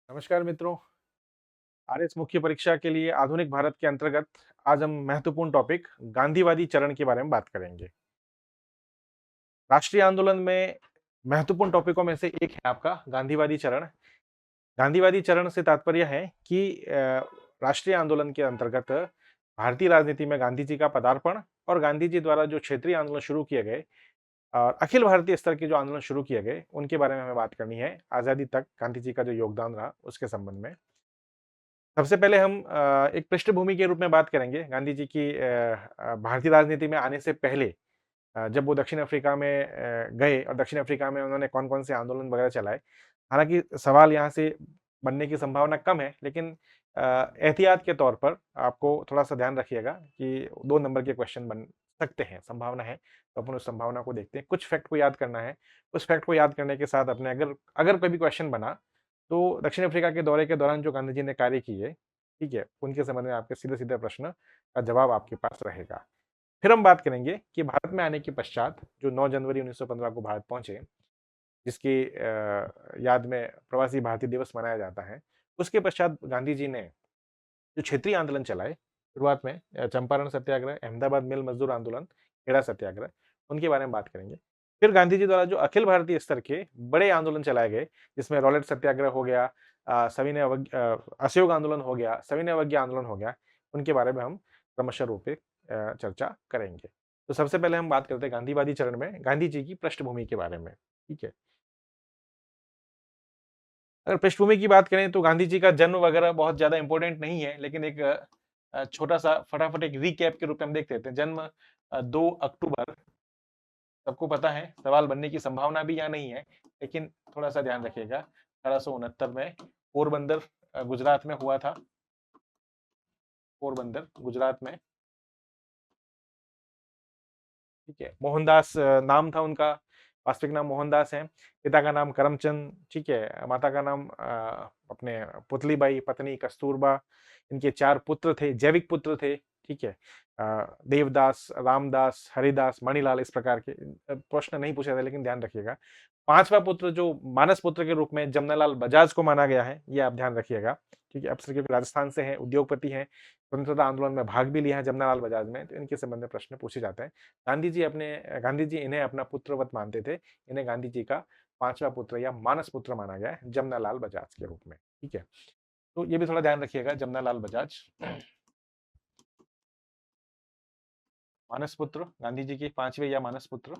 नमस्कार मित्रों। आरएस मुख्य परीक्षा के लिए आधुनिक भारत के अंतर्गत आज हम महत्वपूर्ण टॉपिक गांधीवादी चरण के बारे में बात करेंगे। राष्ट्रीय आंदोलन में महत्वपूर्ण टॉपिकों में से एक है आपका गांधीवादी चरण। गांधीवादी चरण से तात्पर्य है कि राष्ट्रीय आंदोलन के अंतर्गत भारतीय राजनीति में गांधी जी का पदार्पण और गांधी जी द्वारा जो क्षेत्रीय आंदोलन शुरू किए गए और अखिल भारतीय स्तर के जो आंदोलन शुरू किए गए उनके बारे में हमें बात करनी है। आजादी तक गांधी जी का जो योगदान रहा उसके संबंध में सबसे पहले हम एक पृष्ठभूमि के रूप में बात करेंगे गांधी जी की भारतीय राजनीति में आने से पहले। जब वो दक्षिण अफ्रीका में गए और दक्षिण अफ्रीका में उन्होंने कौन-कौन से आंदोलन वगैरह चलाए। हालाँकि सवाल यहाँ से बनने की संभावना कम है, लेकिन एहतियात के तौर पर आपको थोड़ा-सा ध्यान रखिएगा कि 2 नंबर के क्वेश्चन बन सकते हैं, संभावना है, तो अपन उस संभावना को देखते हैं। कुछ फैक्ट को याद करना है, उस फैक्ट को याद करने के साथ अपने अगर अगर कोई भी क्वेश्चन बना, तो दक्षिण अफ्रीका के दौरे के दौरान जो गांधी जी ने कार्य किए, ठीक है? उनके संबंध में आपके सीधे-सीधे प्रश्न का जवाब आपके पास रहेगा। फिर हम बात करेंगे कि भारत में आने के पश्चात जो 9 जनवरी 1915 को भारत पहुंचे, जिसकी याद में प्रवासी भारतीय दिवस मनाया जाता है। उसके पश्चात गांधी जी ने जो क्षेत्रीय आंदोलन चलाए, शुरुआत में चंपारण सत्याग्रह, अहमदाबाद मिल मजदूर आंदोलन, खेड़ा सत्याग्रह, उनके बारे में बात करेंगे। फिर गांधी जी द्वारा जो अखिल भारतीय स्तर के बड़े आंदोलन चलाए गए, जिसमें रॉलेट सत्याग्रह हो गया, असहयोग आंदोलन हो गया, सविनय अवज्ञा आंदोलन हो गया, उनके बारे में हम क्रमशः रूप से चर्चा करेंगे। तो सबसे पहले हम बात करते हैं गांधीवादी चरण में गांधी जी की पृष्ठभूमि के बारे में, ठीक है? अगर पृष्ठभूमि की बात करें तो गांधी जी का जन्म वगैरह बहुत ज़्यादा इम्पोर्टेंट नहीं है, लेकिन एक छोटा-सा फटाफट एक रिकैप के रूप में हम देख लेते हैं। जन्म 2 अक्टूबर, सबको पता है, सवाल बनने की संभावना भी यहाँ नहीं है, लेकिन थोड़ा-सा ध्यान रखिएगा, 1869 में पोरबंदर गुजरात में हुआ था। पोरबंदर गुजरात में, ठीक है? मोहनदास नाम था उनका, वास्तविक नाम मोहनदास है। पिता का नाम करमचंद, ठीक है? माता का नाम अपने पुतलीबाई, पत्नी कस्तूरबा। इनके 4 पुत्र थे, जैविक पुत्र थे, ठीक है? देवदास, रामदास, हरिदास, मणिलाल, इस प्रकार के प्रश्न नहीं पूछे थे, लेकिन ध्यान रखिएगा। 5वां पुत्र जो मानस पुत्र के रूप में जमनालाल बजाज को माना गया है, ये आप ध्यान रखिएगा, ठीक है? अफसर क्योंकि राजस्थान से हैं, उद्योगपति हैं, स्वतंत्रता आंदोलन में भाग भी लिया है जमनालाल बजाज में, तो इनके संबंध में प्रश्न पूछे जाते हैं। गांधी जी इन्हें अपना पुत्रवत मानते थे। इन्हें गांधी जी का 5वां पुत्र या मानस पुत्र माना गया है जमनालाल बजाज के रूप में, ठीक है? तो ये भी थोड़ा ध्यान रखिएगा, जमनालाल बजाज मानस पुत्र, गांधी जी के 5वें या मानस पुत्र,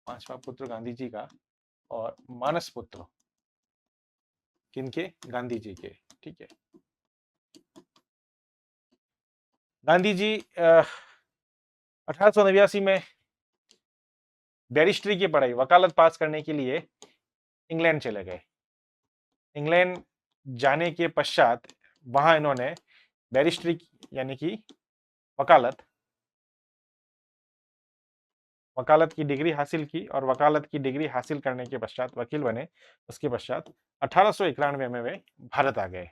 5वां पुत्र गांधी जी का और मानस पुत्र किनके? गांधी जी के, ठीक है? गांधी जी 1889 में बैरिस्ट्री की पढ़ाई, वकालत पास करने के लिए इंग्लैंड चले गए। इंग्लैंड जाने के पश्चात वहां इन्होंने बैरिस्ट्री यानी कि वकालत वकालत की डिग्री हासिल की और वकालत की डिग्री हासिल करने के पश्चात वकील बने। उसके पश्चात 1891 में वे भारत आ गए।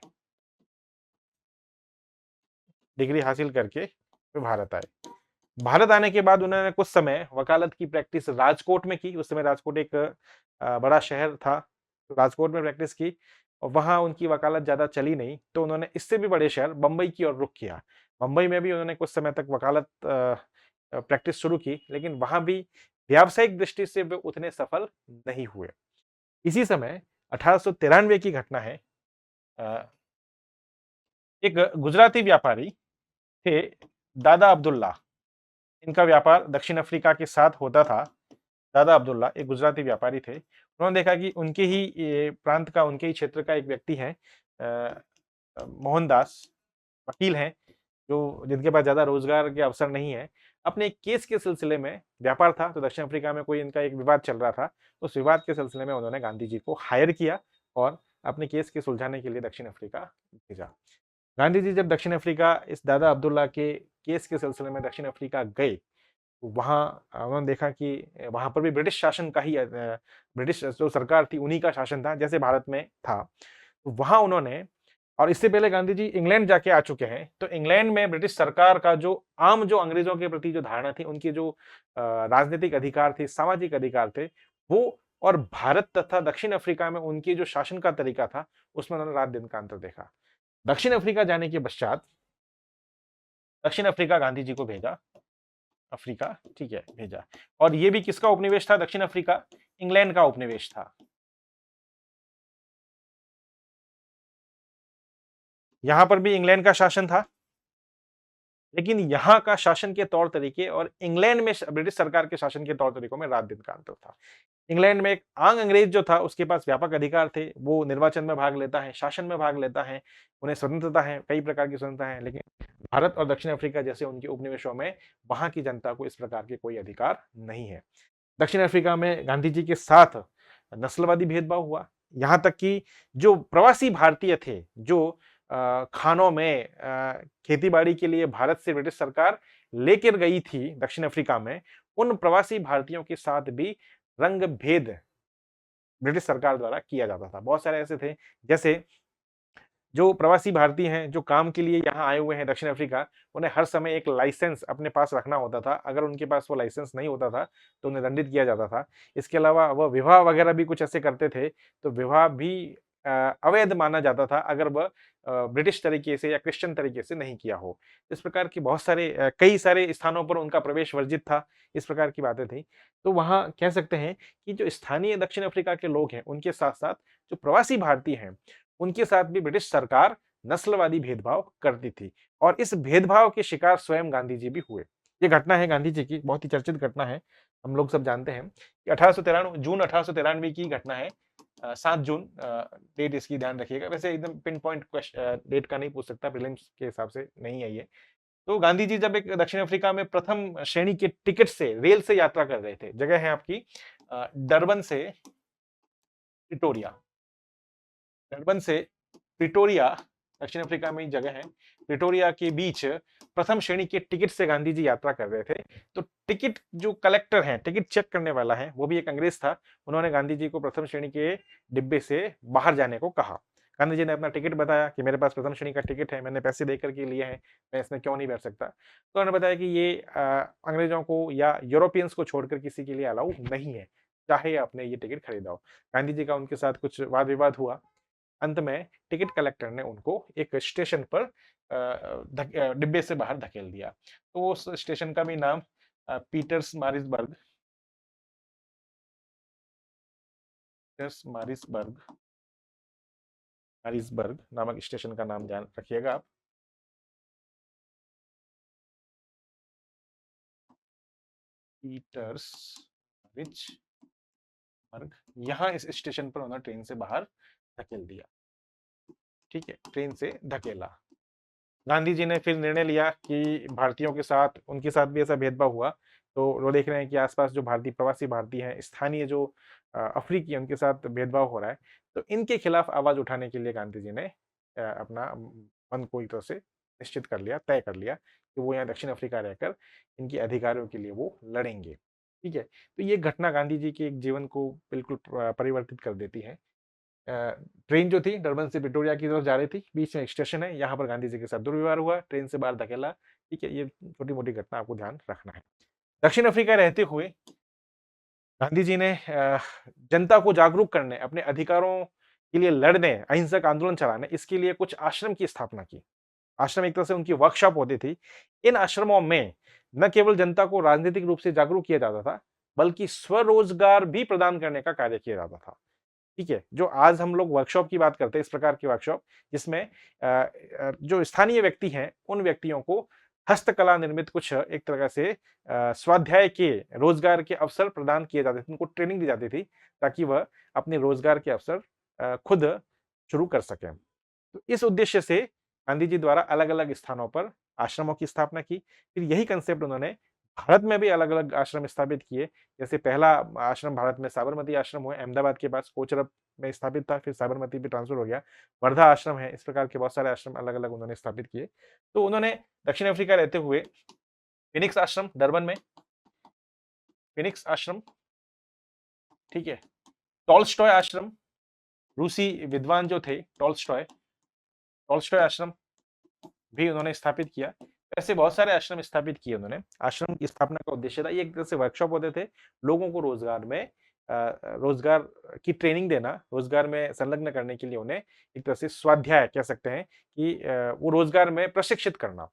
डिग्री हासिल करके वे भारत आए। भारत आने के बाद उन्होंने कुछ समय वकालत की प्रैक्टिस राजकोट में की। उस समय राजकोट एक बड़ा शहर था, तो राजकोट में प्रैक्टिस की और वहां उनकी वकालत ज्यादा चली नहीं, तो उन्होंने इससे भी बड़े शहर बंबई की ओर रुख किया। बंबई में भी उन्होंने कुछ समय तक वकालत प्रैक्टिस शुरू की, लेकिन वहां भी व्यावसायिक दृष्टि से वे उतने सफल नहीं हुए। इसी समय 1893 की घटना है। एक गुजराती व्यापारी थे, दादा अब्दुल्ला। इनका व्यापार दक्षिण अफ्रीका के साथ होता था। दादा अब्दुल्ला एक गुजराती व्यापारी थे। उन्होंने देखा कि उनके ही प्रांत का, उनके ही क्षेत्र का एक व्यक्ति है, मोहनदास, वकील हैं, जो जिनके पास ज्यादा रोजगार के अवसर नहीं है। अपने एक केस के सिलसिले में, व्यापार था तो दक्षिण अफ्रीका में कोई इनका एक विवाद चल रहा था, उस विवाद के सिलसिले में उन्होंने गांधी जी को हायर किया और अपने केस के सुलझाने के लिए दक्षिण अफ्रीका भेजा। गांधी जी जब दक्षिण अफ्रीका इस दादा अब्दुल्ला के केस के सिलसिले में दक्षिण अफ्रीका गए, तो वहाँ उन्होंने देखा कि वहां पर भी ब्रिटिश शासन का ही ब्रिटिश जो सरकार थी उन्हीं का शासन था, जैसे भारत में था। तो वहां उन्होंने, और इससे पहले गांधी जी इंग्लैंड जाके आ चुके हैं, तो इंग्लैंड में ब्रिटिश सरकार का जो आम जो अंग्रेजों के प्रति जो धारणा थी, उनकी जो राजनीतिक अधिकार थे, सामाजिक अधिकार थे, वो और भारत तथा दक्षिण अफ्रीका में उनके जो शासन का तरीका था, उसमें उन्होंने रात दिन का अंतर देखा। दक्षिण अफ्रीका जाने के पश्चात दक्षिण अफ्रीका गांधी जी को भेजा, अफ्रीका, ठीक है, भेजा। और ये भी किसका उपनिवेश था दक्षिण अफ्रीका? इंग्लैंड का उपनिवेश था। यहां पर भी इंग्लैंड का शासन था, लेकिन यहाँ का शासन के तौर तरीके और इंग्लैंड में ब्रिटिश सरकार के शासन के तौर तरीकों में रात दिन का अंतर था। इंग्लैंड में एक आंग अंग्रेज जो था, उसके पास व्यापक अधिकार थे, वो निर्वाचन में भाग लेता है, शासन में भाग लेता है, उन्हें स्वतंत्रता है, कई प्रकार की स्वतंत्रता है। लेकिन भारत और दक्षिण अफ्रीका जैसे उनके उपनिवेशों में वहां की जनता को इस प्रकार के कोई अधिकार नहीं है। दक्षिण अफ्रीका में गांधी जी के साथ नस्लवादी भेदभाव हुआ, यहां तक कि जो प्रवासी भारतीय थे, जो खानों में खेती बाड़ी के लिए भारत से ब्रिटिश सरकार लेकर गई थी दक्षिण अफ्रीका में, उन प्रवासी भारतीयों के साथ भी रंग भेद ब्रिटिश सरकार द्वारा किया जाता था। बहुत सारे ऐसे थे, जैसे जो प्रवासी भारतीय हैं, जो काम के लिए यहाँ आए हुए हैं दक्षिण अफ्रीका, उन्हें हर समय एक लाइसेंस अपने पास रखना होता था। अगर उनके पास वो लाइसेंस नहीं होता था, तो उन्हें दंडित किया जाता था। इसके अलावा वह विवाह वगैरह भी कुछ ऐसे करते थे, तो विवाह भी अवैध माना जाता था, अगर वह ब्रिटिश तरीके से या क्रिश्चियन तरीके से नहीं किया हो। इस प्रकार की बहुत सारे कई सारे स्थानों पर उनका प्रवेश वर्जित था, इस प्रकार की बातें थी। तो वहाँ कह सकते हैं कि जो स्थानीय दक्षिण अफ्रीका के लोग हैं, उनके साथ-साथ जो प्रवासी भारतीय हैं, उनके साथ भी ब्रिटिश सरकार नस्लवादी भेदभाव करती थी और इस भेदभाव के शिकार स्वयं गांधी जी भी हुए। ये घटना है गांधी जी की, बहुत ही चर्चित घटना है। हम लोग सब जानते हैं कि 1893 जून 1893 की घटना है। 7 जून डेट इसकी ध्यान रखिएगा। वैसे एकदम पिन पॉइंट डेट का नहीं पूछ सकता, प्रीलिम्स के हिसाब से नहीं है ये। तो गांधी जी जब एक दक्षिण अफ्रीका में प्रथम श्रेणी के टिकट से रेल से यात्रा कर रहे थे, जगह है आपकी डरबन से प्रिटोरिया। डरबन से प्रिटोरिया, दक्षिण अफ्रीका में ही जगह है, प्रिटोरिया के बीच प्रथम श्रेणी के टिकट से गांधी जी यात्रा कर रहे थे। तो टिकट जो कलेक्टर हैं, टिकट चेक करने वाला है, वो भी एक अंग्रेज था। उन्होंने गांधी जी को प्रथम श्रेणी के डिब्बे से बाहर जाने को कहा। गांधी जी ने अपना टिकट बताया कि मेरे पास प्रथम श्रेणी का टिकट है, मैंने पैसे देकर के लिए है, मैं इसमें क्यों नहीं बैठ सकता। तो उन्होंने बताया कि ये अंग्रेजों को या यूरोपियंस को छोड़कर किसी के लिए अलाउ नहीं है, चाहे आपने ये टिकट खरीदा हो। गांधी जी का उनके साथ कुछ वाद विवाद हुआ। अंत में टिकट कलेक्टर ने उनको एक स्टेशन पर डिब्बे से बाहर धकेल दिया। तो उस स्टेशन का भी नाम पीटर्स मारिसबर्ग, पीटर्स मारिसबर्ग नामक स्टेशन का नाम जान रखिएगा आप। पीटर्स मारिसबर्ग, यहाँ इस स्टेशन पर उन्होंने ट्रेन से बाहर धकेल दिया। ठीक है, ट्रेन से धकेला। गांधी जी ने फिर निर्णय लिया कि भारतीयों के साथ उनके साथ भी ऐसा भेदभाव हुआ, तो वो देख रहे हैं कि आसपास जो भारतीय प्रवासी भारतीय हैं, स्थानीय जो अफ्रीकी हैं, उनके साथ भेदभाव हो रहा है। तो इनके खिलाफ आवाज उठाने के लिए गांधी जी ने अपना मन को एक तरह से निश्चित कर लिया, तय कर लिया कि वो यहाँ दक्षिण अफ्रीका रहकर इनके अधिकारों के लिए वो लड़ेंगे। ठीक है, तो ये घटना गांधी जी के एक जीवन को बिल्कुल परिवर्तित कर देती है। ट्रेन जो थी डरबन से प्रिटोरिया की तरफ जा रही थी, बीच में एक स्टेशन है, यहाँ पर गांधी जी के साथ दुर्व्यवहार हुआ, ट्रेन से बाहर धकेला। ठीक है, ये छोटी मोटी घटना आपको ध्यान रखना है। दक्षिण अफ्रीका रहते हुए गांधी जी ने जनता को जागरूक करने, अपने अधिकारों के लिए लड़ने, अहिंसक आंदोलन चलाने, इसके लिए कुछ आश्रम की स्थापना की। आश्रम एक तरह से उनकी वर्कशॉप होती थी। इन आश्रमों में न केवल जनता को राजनीतिक रूप से जागरूक किया जाता था, बल्कि स्वरोजगार भी प्रदान करने का कार्य किया जाता था। ठीक है, जो आज हम लोग वर्कशॉप की बात करते हैं, इस प्रकार की वर्कशॉप, जिसमें जो स्थानीय व्यक्ति हैं, उन व्यक्तियों को हस्तकला निर्मित कुछ एक तरह से स्वाध्याय के रोजगार के अवसर प्रदान किए जाते थे, उनको ट्रेनिंग दी जाती थी, ताकि वह अपने रोजगार के अवसर खुद शुरू कर सकें। तो इस उद्देश्य से गांधी जी द्वारा अलग-अलग स्थानों पर आश्रमों की स्थापना की। फिर यही कंसेप्ट उन्होंने भारत में भी अलग-अलग आश्रम स्थापित किए। जैसे पहला आश्रम भारत में साबरमती आश्रम हुआ, अहमदाबाद के पास कोचरब में स्थापित था, फिर साबरमती पे ट्रांसफर हो गया। वर्धा आश्रम है, इस प्रकार के बहुत सारे आश्रम अलग-अलग उन्होंने स्थापित किए। तो उन्होंने दक्षिण अफ्रीका रहते हुए फिनिक्स आश्रम डरबन में, फिनिक्स आश्रम, ठीक है, टॉल्स्टॉय आश्रम, रूसी विद्वान जो थे टॉल्स्टॉय, टॉल्स्टॉय आश्रम भी उन्होंने स्थापित किया। ऐसे बहुत सारे आश्रम स्थापित किए उन्होंने। आश्रम की स्थापना का उद्देश्य था, ये एक तरह से वर्कशॉप होते थे, लोगों को रोजगार में रोजगार की ट्रेनिंग देना, रोजगार में संलग्न करने के लिए उन्हें एक तरह से स्वाध्याय कह सकते हैं कि वो रोजगार में प्रशिक्षित करना।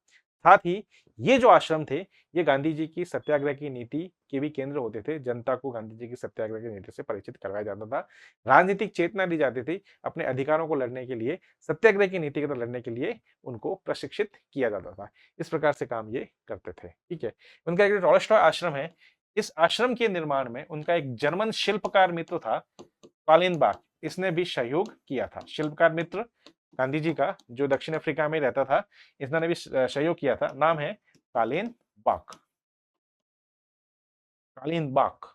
साथ ही ये जो आश्रम थे, ये गांधी जी की सत्याग्रह की नीति के भी केंद्र होते थे। जनता को गांधी जी की सत्याग्रह की नीति से परिचित करवाया जाता था। राजनीतिक चेतना दी जाती थी। अपने अधिकारों को लड़ने के लिए, सत्याग्रह की नीति की तरह लड़ने के लिए उनको प्रशिक्षित किया जाता था। इस प्रकार से काम ये करते थे, ठीक है। उनका एक टॉलस्टॉय आश्रम है। इस आश्रम के निर्माण में उनका एक जर्मन शिल्पकार मित्र था, कालिनबाख। इसने भी सहयोग किया था। शिल्पकार मित्र गांधी जी का, जो दक्षिण अफ्रीका में रहता था, इसने भी सहयोग किया था। नाम है कालिनबाख। कालिनबाख।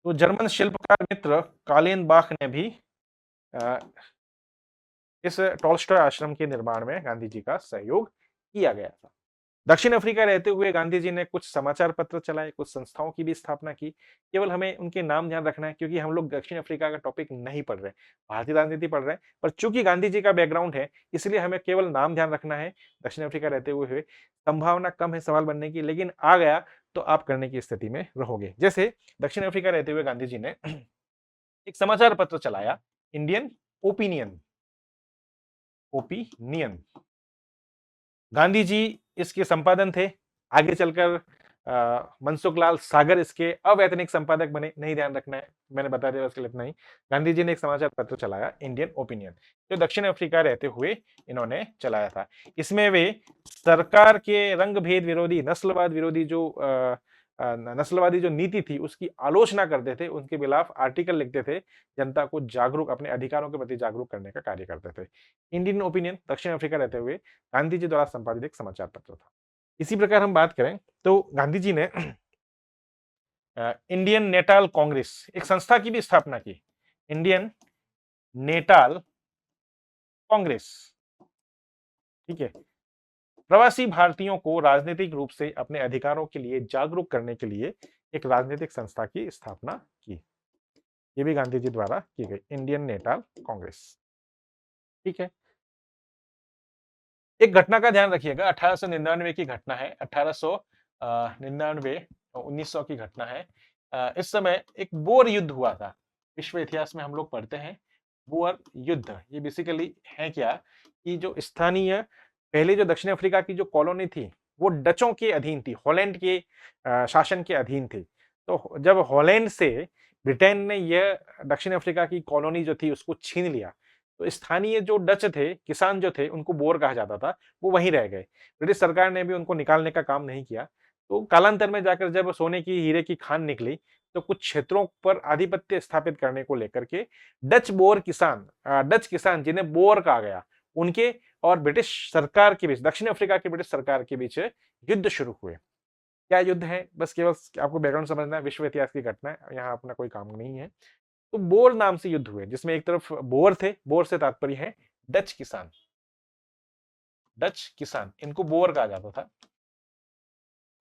तो जर्मन शिल्पकार मित्र कालिनबाख ने भी अ, इस टॉलस्टॉय आश्रम के निर्माण में गांधी जी का सहयोग किया गया था। दक्षिण अफ्रीका रहते हुए गांधी जी ने कुछ समाचार पत्र चलाए, कुछ संस्थाओं की भी स्थापना की। केवल हमें उनके नाम ध्यान रखना है, क्योंकि हम लोग दक्षिण अफ्रीका का टॉपिक नहीं पढ़ रहे, भारतीय राजनीति पढ़ रहे हैं। पर चूंकि गांधी जी का बैकग्राउंड है, इसलिए हमें केवल नाम ध्यान रखना है। दक्षिण अफ्रीका रहते हुए संभावना कम है सवाल बनने की, लेकिन आ गया तो आप करने की स्थिति में रहोगे। जैसे दक्षिण अफ्रीका रहते हुए गांधी जी ने एक समाचार पत्र चलाया, Indian opinion. Opinion. Gandhi ji इसके संपादन थे। आगे चलकर मनसुख लाल सागर इसके अवैतनिक संपादक बने। नहीं ध्यान रखना है, मैंने बता दिया उसके लिए इतना ही। गांधी जी ने एक समाचार पत्र चलाया, इंडियन ओपिनियन, जो दक्षिण अफ्रीका रहते हुए इन्होंने चलाया था। इसमें वे सरकार के रंग भेद विरोधी, नस्लवाद विरोधी जो नस्लवादी जो नीति थी उसकी आलोचना करते थे, उनके खिलाफ आर्टिकल लिखते थे, जनता को जागरूक, अपने अधिकारों के प्रति जागरूक करने का कार्य करते थे। इंडियन ओपिनियन दक्षिण अफ्रीका रहते हुए गांधी जी द्वारा संपादित एक समाचार पत्र था। इसी प्रकार हम बात करें तो गांधी जी ने इंडियन नेटाल कांग्रेस, एक संस्था की भी स्थापना की, इंडियन नेटाल कांग्रेस, ठीक है। प्रवासी भारतीयों को राजनीतिक रूप से अपने अधिकारों के लिए जागरूक करने के लिए एक राजनीतिक संस्था की स्थापना की। ये भी गांधी जी द्वारा की गई, इंडियन नेटाल कांग्रेस, ठीक है। एक घटना का ध्यान रखिएगा, 1899 की घटना है। 1899 1900 की घटना है। इस समय एक बोर युद्ध हुआ था। विश्व इतिहास में हम लोग पढ़ते हैं बोर युद्ध। ये बेसिकली है क्या कि जो स्थानीय, पहले जो दक्षिण अफ्रीका की जो कॉलोनी थी वो डचों के अधीन थी, हॉलैंड के शासन के अधीन थी। तो जब हॉलैंड से ब्रिटेन ने यह दक्षिण अफ्रीका की कॉलोनी जो थी उसको छीन लिया, तो स्थानीय जो डच थे, किसान जो थे, उनको बोर कहा जाता था, वो वहीं रह गए। ब्रिटिश सरकार ने भी उनको निकालने का काम नहीं किया। तो कालांतर में जाकर जब सोने की, हीरे की खान निकली, तो कुछ क्षेत्रों पर आधिपत्य स्थापित करने को लेकर के डच किसान जिन्हें बोर कहा गया, उनके और ब्रिटिश सरकार के बीच, दक्षिण अफ्रीका की ब्रिटिश सरकार के बीच युद्ध शुरू हुए। क्या युद्ध है, बस केवल आपको बैकग्राउंड समझना है, विश्व इतिहास की घटना है, यहाँ अपना कोई काम नहीं है। तो बोर नाम से युद्ध हुए, जिसमें एक तरफ बोर थे, बोर से तात्पर्य है डच किसान। डच किसान, इनको बोर कहा जाता था,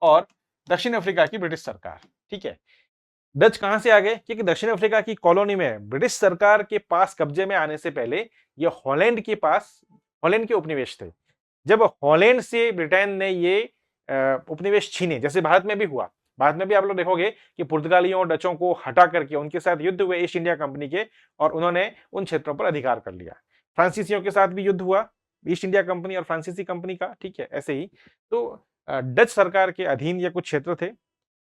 और दक्षिण अफ्रीका की ब्रिटिश सरकार, ठीक है। डच कहां से आ गए, क्योंकि दक्षिण अफ्रीका की कॉलोनी में ब्रिटिश सरकार के पास कब्जे में आने से पहले ये हॉलैंड के पास, हॉलैंड के उपनिवेश थे। जब हॉलैंड से ब्रिटेन ने ये उपनिवेश छीने, जैसे भारत में भी हुआ, भारत में भी आप लोग देखोगे कि पुर्तगालियों और डचों को हटा करके उनके साथ युद्ध हुए ईस्ट इंडिया कंपनी के, और उन्होंने उन क्षेत्रों पर अधिकार कर लिया। फ्रांसीसियों के साथ भी युद्ध हुआ, ईस्ट इंडिया कंपनी और फ्रांसीसी कंपनी का, ठीक है। ऐसे ही तो डच सरकार के अधीन ये कुछ क्षेत्र थे,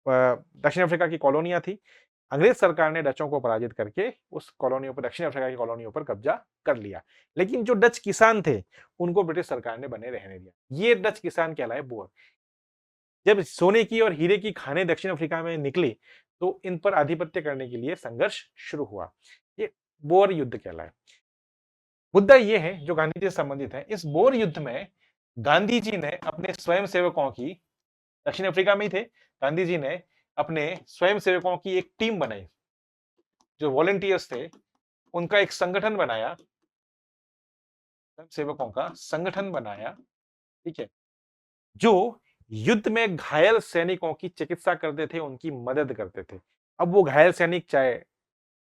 दक्षिण अफ्रीका की कॉलोनियां थी। अंग्रेज सरकार ने डचों को पराजित करके उस कॉलोनियों पर, दक्षिण अफ्रीका की कॉलोनियों पर कब्जा कर लिया। लेकिन जो डच किसान थे उनको ब्रिटिश सरकार ने बने रहने दिया। ये डच किसान कहलाए बोर। जब सोने की और हीरे की खानें दक्षिण अफ्रीका में निकली, तो इन पर आधिपत्य करने के लिए संघर्ष शुरू हुआ। ये बोर युद्ध कहलाए। मुद्दा ये है जो गांधी जी से संबंधित है, इस बोर युद्ध में गांधी जी ने अपने स्वयंसेवकों की, दक्षिण अफ्रीका में ही थे, गांधी जी ने अपने स्वयंसेवकों की एक टीम बनाई, जो वॉलंटियर्स थे, उनका एक संगठन बनाया, स्वयंसेवकों का संगठन बनाया, ठीक है, जो युद्ध में घायल सैनिकों की चिकित्सा करते थे, उनकी मदद करते थे। अब वो घायल सैनिक चाहे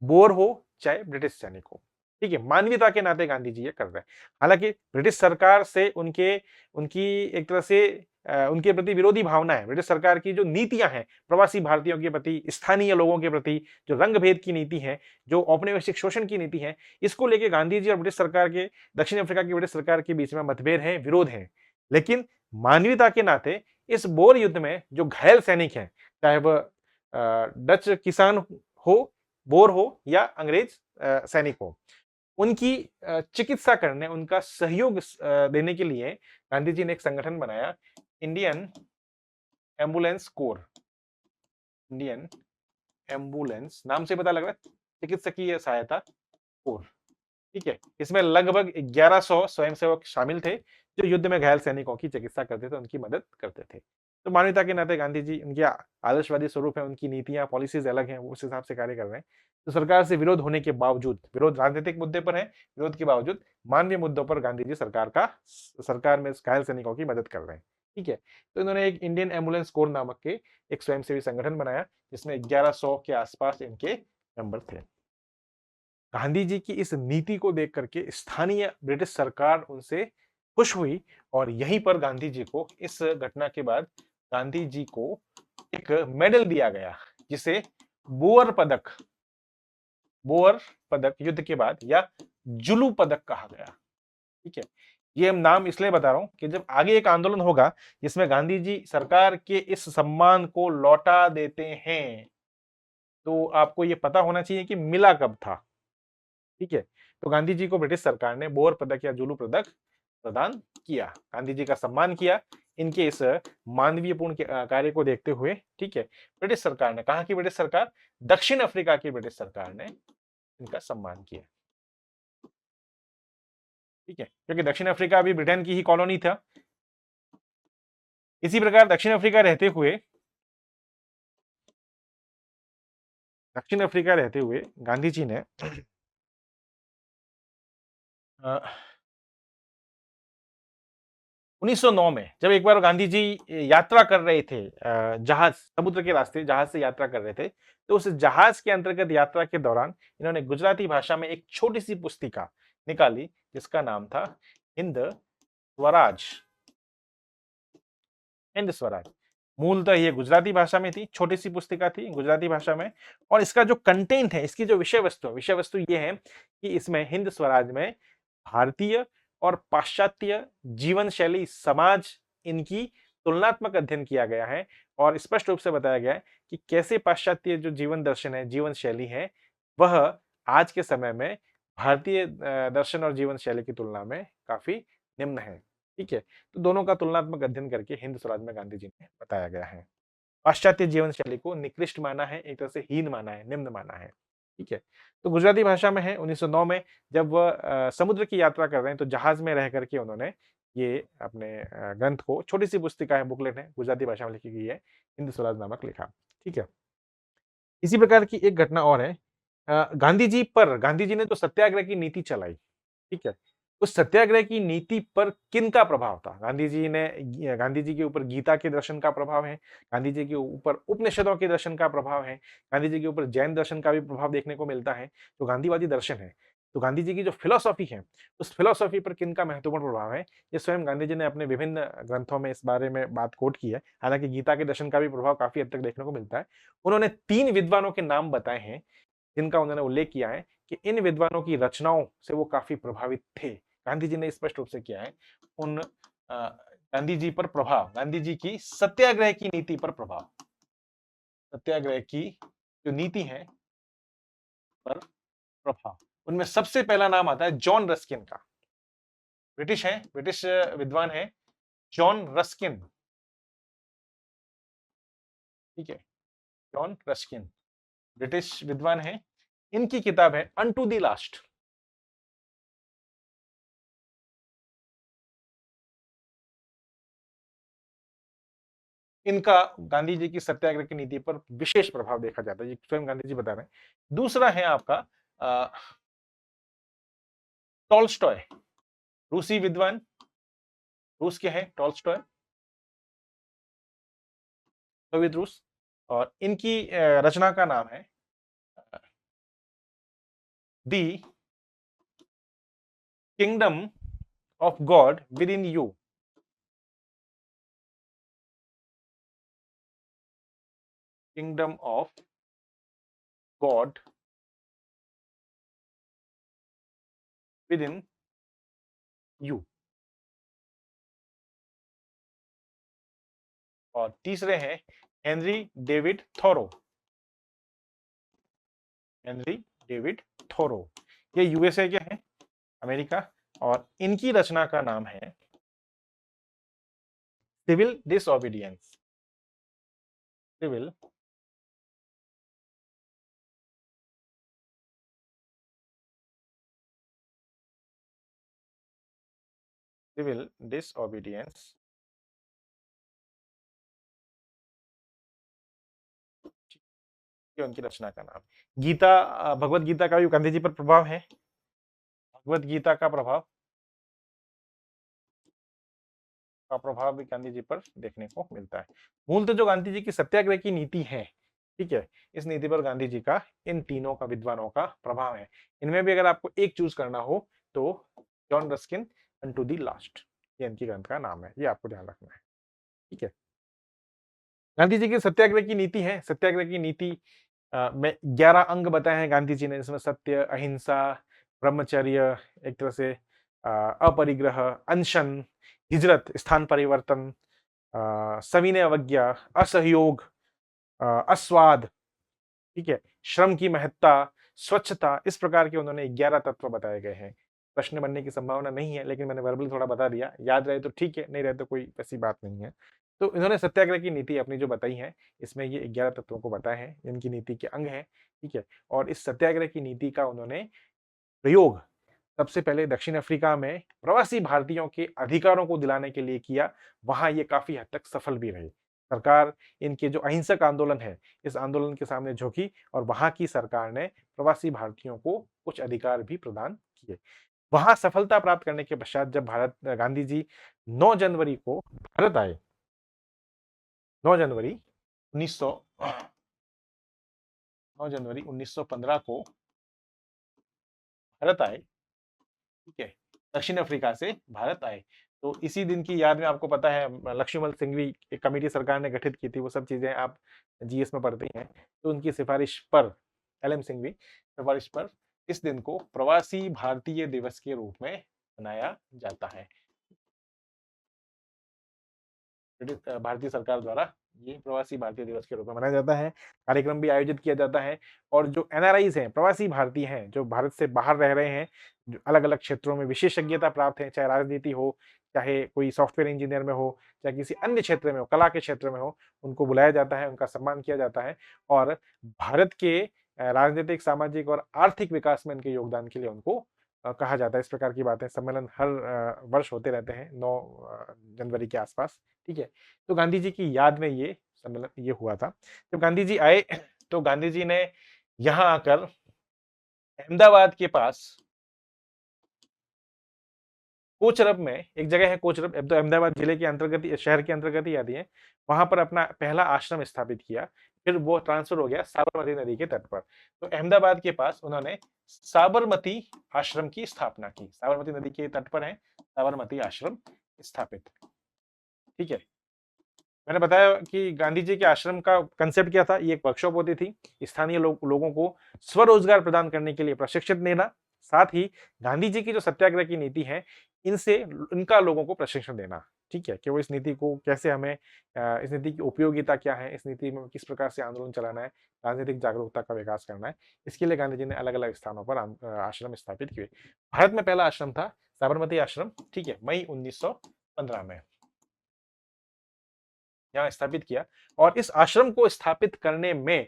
बोर हो, चाहे ब्रिटिश सैनिक हो, ठीक है, मानवीयता के नाते गांधी जी ये कर रहे हैं। हालांकि ब्रिटिश सरकार से उनकी एक तरह से उनके प्रति विरोधी भावना है, ब्रिटिश सरकार की जो नीतियां हैं प्रवासी भारतीयों के प्रति, स्थानीय लोगों के प्रति, जो रंग भेद की नीति है, जो औपनिवेशिक शोषण की नीति है, इसको लेके गांधी जी और ब्रिटिश सरकार के, दक्षिण अफ्रीका की ब्रिटिश सरकार के बीच में मतभेद है, विरोध है। लेकिन मानवीयता के नाते इस बोर युद्ध में जो घायल सैनिक हैं, चाहे वह डच किसान हो, बोर हो या अंग्रेज सैनिक हो, उनकी चिकित्सा करने, उनका सहयोग देने के लिए गांधी जी ने एक संगठन बनाया, Indian ambulance core. Indian ambulance नाम से पता लग रहा है, चिकित्सकीय सहायता कोर। ठीक है, इसमें लगभग 1100 स्वयंसेवक शामिल थे जो युद्ध में घायल सैनिकों की चिकित्सा करते थे, उनकी मदद करते थे। तो मानवता के नाते गांधी जी, उनके आदर्शवादी स्वरूप है, उनकी नीतियां पॉलिसीज अलग हैं, वो उस हिसाब से कार्य कर रहे हैं। तो सरकार से विरोध होने के बावजूद, विरोध राजनीतिक मुद्दे पर है, विरोध के बावजूद मानवीय मुद्दों पर गांधी जी सरकार में घायल सैनिकों की मदद कर रहे हैं। ठीक है, तो इन्होंने एक इंडियन एम्बुलेंस कोर नामक के एक स्वयंसेवी संगठन बनाया जिसमें 1100 के आसपास इनके मेंबर थे। गांधी जी की इस नीति को देख करके स्थानीय ब्रिटिश सरकार उनसे खुश हुई और यहीं पर गांधी जी को, इस घटना के बाद गांधी जी को एक मेडल दिया गया जिसे बोअर पदक, बोअर पदक युद्ध के बाद, या जुलू पदक कहा गया। ठीक है, ये नाम इसलिए बता रहा हूं कि जब आगे एक आंदोलन होगा जिसमें गांधी जी सरकार के इस सम्मान को लौटा देते हैं, तो आपको ये पता होना चाहिए कि मिला कब था। ठीक है, तो गांधी जी को ब्रिटिश सरकार ने बोअर पदक या जुलू पदक प्रदान किया, गांधी जी का सम्मान किया इनके इस मानवीयपूर्ण कार्य को देखते हुए। ठीक है, ब्रिटिश सरकार ने, कहा कि ब्रिटिश सरकार, दक्षिण अफ्रीका की ब्रिटिश सरकार ने इनका सम्मान किया। ठीक है, क्योंकि दक्षिण अफ्रीका अभी ब्रिटेन की ही कॉलोनी था। इसी प्रकार दक्षिण अफ्रीका रहते हुए गांधी जी ने 1909 में जब एक बार गांधी जी यात्रा कर रहे थे, जहाज, समुद्र के रास्ते जहाज से यात्रा कर रहे थे, तो उस जहाज के अंतर्गत यात्रा के दौरान इन्होंने गुजराती भाषा में एक छोटी सी पुस्तिका निकाली जिसका नाम था हिंद स्वराज। हिंद स्वराज मूलतः ये गुजराती भाषा में थी, छोटी सी पुस्तिका थी गुजराती भाषा में, और इसका जो कंटेंट है, इसकी जो विषय वस्तु ये है कि इसमें हिंद स्वराज में भारतीय और पाश्चात्य जीवन शैली, समाज, इनकी तुलनात्मक अध्ययन किया गया है और स्पष्ट रूप से बताया गया है कि कैसे पाश्चात्य जो जीवन दर्शन है, जीवन शैली है, वह आज के समय में भारतीय दर्शन और जीवन शैली की तुलना में काफी निम्न है। ठीक है, तो दोनों का तुलनात्मक अध्ययन करके हिंद स्वराज में गांधी जी ने बताया गया है। पाश्चात्य जीवन शैली को निकृष्ट माना है, एक तरह से हीन माना है, निम्न माना है। ठीक है, तो गुजराती भाषा में है। 1909 में जब वह समुद्र की यात्रा कर रहे हैं तो जहाज में रह करके उन्होंने ये अपने ग्रंथ को, छोटी सी पुस्तिका है, बुकलेट है, गुजराती भाषा में लिखी गई है, हिंद स्वराज नामक लिखा। ठीक है, इसी प्रकार की एक घटना और है, गांधी जी ने जो सत्याग्रह की नीति चलाई, ठीक है, उस सत्याग्रह की नीति पर किनका प्रभाव था? गांधी जी के ऊपर गीता के दर्शन का प्रभाव है, गांधी जी के ऊपर उपनिषदों के दर्शन का प्रभाव है, गांधी जी के ऊपर जैन दर्शन का भी प्रभाव देखने को मिलता है। जो गांधीवादी दर्शन है, तो गांधी जी की जो फिलॉसफी है, उस फिलॉसफी पर किनका महत्वपूर्ण प्रभाव है, ये स्वयं गांधी जी ने अपने विभिन्न ग्रंथों में इस बारे में बात कोट की है। हालांकि गीता के दर्शन का भी प्रभाव काफी हद तक देखने को मिलता है। उन्होंने 3 विद्वानों के नाम बताए हैं जिनका उन्होंने उल्लेख किया है कि इन विद्वानों की रचनाओं से वो काफी प्रभावित थे। गांधी जी ने स्पष्ट रूप से किया है उन गांधी जी पर प्रभाव, गांधी जी की सत्याग्रह की नीति पर प्रभाव, सत्याग्रह की जो नीति है पर प्रभाव। उनमें सबसे पहला नाम आता है जॉन रस्किन का। ब्रिटिश है, ब्रिटिश विद्वान है जॉन रस्किन। ठीक है, जॉन रस्किन ब्रिटिश विद्वान है। इनकी किताब है अनटू द लास्ट। इनका गांधी जी की सत्याग्रह की नीति पर विशेष प्रभाव देखा जाता है, ये स्वयं गांधी जी बता रहे हैं। दूसरा है आपका टॉल्स्टॉय, रूसी विद्वान, रूस के हैं टॉल्स्टॉय, सोवियत रूस, और इनकी रचना का नाम है the kingdom of God within you. Kingdom of God within you. और तीसरे हैं Henry David Thoreau. Henry David Thoreau, ये यूएसए के हैं, अमेरिका, और इनकी रचना का नाम है civil disobedience. Civil civil disobedience, ये उनकी रचना का नाम। गीता, भगवत गीता का भी गांधी जी पर प्रभाव है। भगवत गीता का प्रभाव भी गांधी जी पर देखने को मिलता है। मूलतः जो गांधी जी की सत्याग्रह की नीति है, ठीक है, इस नीति पर गांधी जी का इन तीनों का विद्वानों का प्रभाव है। इनमें भी अगर आपको एक चूज करना हो तो John Ruskin and to the last, ये इनकी ग्रंथ का नाम है, ये आपको ध्यान रखना है। ठीक है, गांधी जी की सत्याग्रह की नीति है। सत्याग्रह की नीति में 11 अंग बताए हैं गांधी जी ने, इसमें सत्य, अहिंसा, ब्रह्मचर्य, एक तरह से अपरिग्रह, अनशन, हिजरत, स्थान परिवर्तन, सविनय अवज्ञा, असहयोग, अस्वाद, ठीक है, श्रम की महत्ता, स्वच्छता, इस प्रकार के उन्होंने 11 तत्व बताए गए हैं। प्रश्न बनने की संभावना नहीं है, लेकिन मैंने वर्बली थोड़ा बता दिया, याद रहे तो ठीक है, नहीं रहे तो कोई ऐसी बात नहीं है। तो इन्होंने सत्याग्रह की नीति अपनी जो बताई है, इसमें ये 11 तत्वों को बताए हैं, इनकी नीति के अंग हैं। ठीक है, और इस सत्याग्रह की नीति का उन्होंने प्रयोग सबसे पहले दक्षिण अफ्रीका में प्रवासी भारतीयों के अधिकारों को दिलाने के लिए किया। वहां ये काफी हद तक सफल भी रही। सरकार इनके जो अहिंसक आंदोलन है, इस आंदोलन के सामने झुकी और वहां की सरकार ने प्रवासी भारतीयों को कुछ अधिकार भी प्रदान किए। वहां सफलता प्राप्त करने के पश्चात जब भारत गांधी जी 9 जनवरी को भारत आए, 9 जनवरी 1900 9 जनवरी 1915 को भारत आए, ठीक है, दक्षिण अफ्रीका से भारत आए। तो इसी दिन की याद में आपको पता है लक्ष्मण सिंघवी एक कमेटी सरकार ने गठित की थी, वो सब चीजें आप जीएस में पढ़ते हैं। तो उनकी सिफारिश पर, एलएम सिंघवी सिफारिश पर इस दिन को प्रवासी भारतीय दिवस के रूप में मनाया जाता है। भारतीय सरकार द्वारा ये प्रवासी भारतीय दिवस के रूप में मनाया जाता है। कार्यक्रम भी आयोजित किया जाता है और जो एनआरआईज हैं, प्रवासी भारतीय हैं, जो भारत से बाहर रह रहे हैं, जो अलग अलग क्षेत्रों में विशेषज्ञता प्राप्त है, चाहे राजनीति हो, चाहे कोई सॉफ्टवेयर इंजीनियर में हो, चाहे किसी अन्य क्षेत्र में हो, कला के क्षेत्र में हो, उनको बुलाया जाता है, उनका सम्मान किया जाता है और भारत के राजनीतिक, सामाजिक और आर्थिक विकास में इनके योगदान के लिए उनको कहा जाता है। इस प्रकार की बातें, सम्मेलन हर वर्ष होते रहते हैं 9 जनवरी के आसपास। ठीक है, तो गांधी जी की याद में ये सम्मेलन ये हुआ था। जब गांधी जी आए तो गांधी जी ने यहां आकर अहमदाबाद के पास कोचरब में एक जगह है, कोचरब, अब तो अहमदाबाद जिले के अंतर्गत, शहर के अंतर्गत ही आती है, वहां पर अपना पहला आश्रम स्थापित किया। फिर वो ट्रांसफर हो गया साबरमती नदी के तट पर। तो अहमदाबाद के पास उन्होंने साबरमती आश्रम की स्थापना की। साबरमती नदी के तट पर है साबरमती आश्रम स्थापित। ठीक है, मैंने बताया कि गांधी जी के आश्रम का कंसेप्ट क्या था। ये एक वर्कशॉप होती थी, स्थानीय लोगों को स्वरोजगार प्रदान करने के लिए प्रशिक्षित देना, साथ ही गांधी जी की जो सत्याग्रह की नीति है, इनसे इनका लोगों को प्रशिक्षण देना। ठीक है, कि वो इस नीति को कैसे, हमें इस नीति की उपयोगिता क्या है, इस नीति में किस प्रकार से आंदोलन चलाना है, राजनीतिक जागरूकता का विकास करना है, इसके लिए गांधी जी ने अलग अलग स्थानों पर आश्रम स्थापित किए। भारत में पहला आश्रम था साबरमती आश्रम, ठीक है, मई 1915 में यहाँ स्थापित किया। और इस आश्रम को स्थापित करने में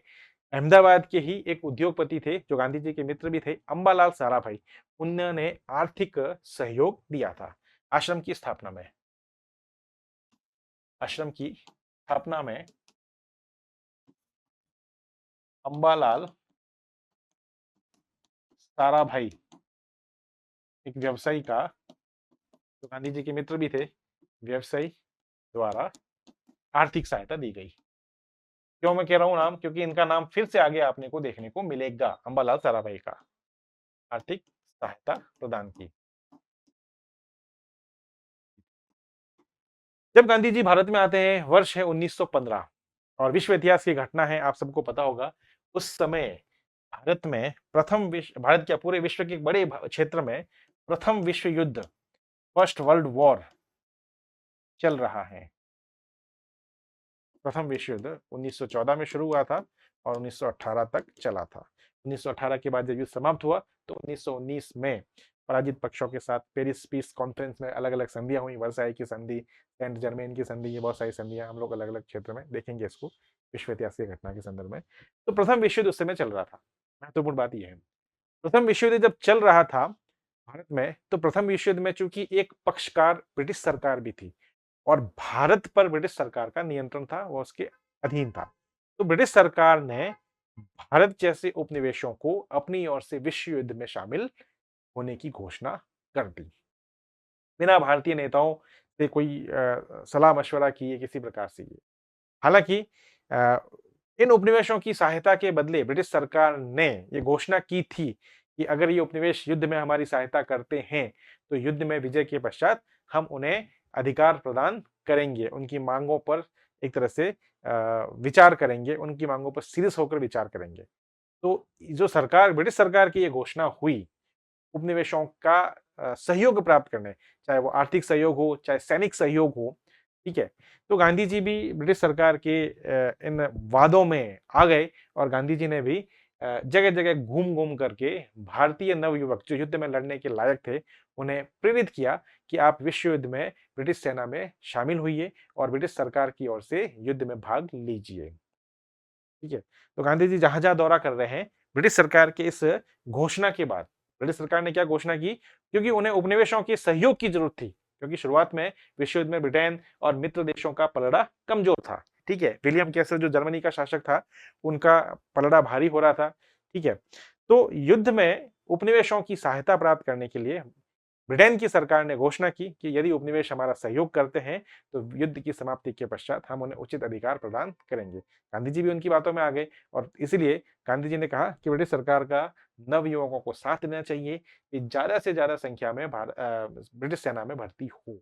अहमदाबाद के ही एक उद्योगपति थे, जो गांधी जी के मित्र भी थे, अंबालाल साराभाई, उन्होंने आर्थिक सहयोग दिया था आश्रम की स्थापना में। आश्रम की स्थापना में अंबालाल साराभाई, एक व्यवसायी का, जो गांधी जी के मित्र भी थे, व्यवसायी द्वारा आर्थिक सहायता दी गई। क्यों मैं कह रहा हूं नाम, क्योंकि इनका नाम फिर से आगे आपने को देखने को मिलेगा, अंबालाल साराभाई का आर्थिक सहायता प्रदान की। जब गांधी जी भारत में आते हैं, वर्ष है 1915 और विश्व इतिहास की घटना है, आप सबको पता होगा, उस समय भारत क्या पूरे विश्व के एक बड़े क्षेत्र में प्रथम विश्व युद्ध, फर्स्ट वर्ल्ड वॉर चल रहा है। प्रथम विश्व युद्ध 1914 में शुरू हुआ था और 1918 तक चला था। 1918 के बाद जब युद्ध समाप्त हुआ तो 1919 में पराजित पक्षों के साथ पेरिस पीस कॉन्फ्रेंस में अलग-अलग संधियां हुई, वर्साई की संधि, सेंट जर्मेन की संधि, ये बहुत सारी संधियां हम लोग अलग-अलग क्षेत्र में देखेंगे इसको विश्व इतिहास की घटना के संदर्भ में। तो प्रथम विश्व युद्ध उस समय चल रहा था। महत्वपूर्ण बात यह है। प्रथम विश्व युद्ध जब चल रहा था भारत में, तो प्रथम विश्व युद्ध में चूंकि एक पक्षकार ब्रिटिश सरकार भी थी और भारत पर ब्रिटिश सरकार का नियंत्रण था, वो उसके अधीन था। तो ब्रिटिश सरकार ने भारत जैसे उपनिवेशों को अपनी ओर से विश्व युद्ध में शामिल होने की घोषणा कर दी, बिना भारतीय नेताओं से कोई सलाह मशवरा किए किसी प्रकार से ये। हालांकि अ, इन उपनिवेशों की सहायता के बदले ब्रिटिश सरकार ने ये घोषणा की थी कि अगर ये उपनिवेश युद्ध में हमारी सहायता करते हैं, तो युद्ध में विजय के पश्चात हम उन्हें अधिकार प्रदान करेंगे, उनकी मांगों पर एक तरह से विचार करेंगे, उनकी मांगों पर सीरियस होकर विचार करेंगे। तो जो सरकार ब्रिटिश सरकार की ये घोषणा हुई, उपनिवेशों का सहयोग प्राप्त करने, चाहे वो आर्थिक सहयोग हो, चाहे सैनिक सहयोग हो, ठीक है? तो गांधी जी भी ब्रिटिश सरकार के इन वादों में आ गए और गांधी जी ने भी जगह-जगह घूम-घूम करके भारतीय नवयुवक जो युद्ध में लड़ने के लायक थे, उन्हें प्रेरित किया कि आप विश्व युद्ध में ब्रिटिश सेना में शामिल होइए और ब्रिटिश सरकार की ओर से युद्ध में भाग लीजिए। ठीक है? तो गांधी जी जहाँ-जहाँ दौरा कर रहे हैं, ब्रिटिश सरकार के इस घोषणा के बाद ब्रिटिश सरकार ने क्या घोषणा की? क्योंकि उन्हें उपनिवेशों के सहयोग की जरूरत थी, क्योंकि शुरुआत में विश्व युद्ध में ब्रिटेन और मित्र देशों का पलड़ा कमजोर था। ठीक है? विलियम केसर जो जर्मनी का शासक था, उनका पलड़ा भारी हो रहा था। ठीक है? तो युद्ध में उपनिवेशों की सहायता प्राप्त करने के लिए ब्रिटेन की सरकार ने घोषणा की कि यदि उपनिवेश हमारा सहयोग करते हैं, तो युद्ध की समाप्ति के पश्चात हम उन्हें उचित अधिकार प्रदान करेंगे। गांधी जी भी उनकी बातों में आ गए और इसीलिए गांधी जी ने कहा कि ब्रिटिश सरकार का नवयुवकों को साथ देना चाहिए कि ज्यादा से ज्यादा संख्या में ब्रिटिश सेना में भर्ती हो।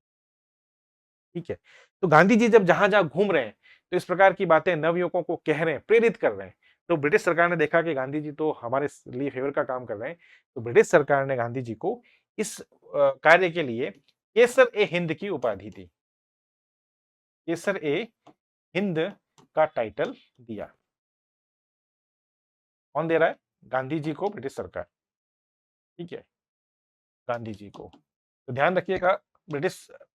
ठीक है? तो गांधी जी जब जहां-जहां घूम रहे हैं, तो इस प्रकार की बातें नवयुवकों को कह रहे हैं, प्रेरित कर रहे हैं। तो ब्रिटिश सरकार ने देखा कि गांधी जी तो हमारे लिए फेवर का काम कर रहे हैं, तो ब्रिटिश सरकार ने गांधी जी को इस कार्य के लिए केसर-ए-हिंद की उपाधि दी। केसर-ए-हिंद का टाइटल दिया। कौन दे रहा है? गांधी जी को ब्रिटिश सरकार। ठीक है? गांधी जी को। तो ध्यान रखिएगा,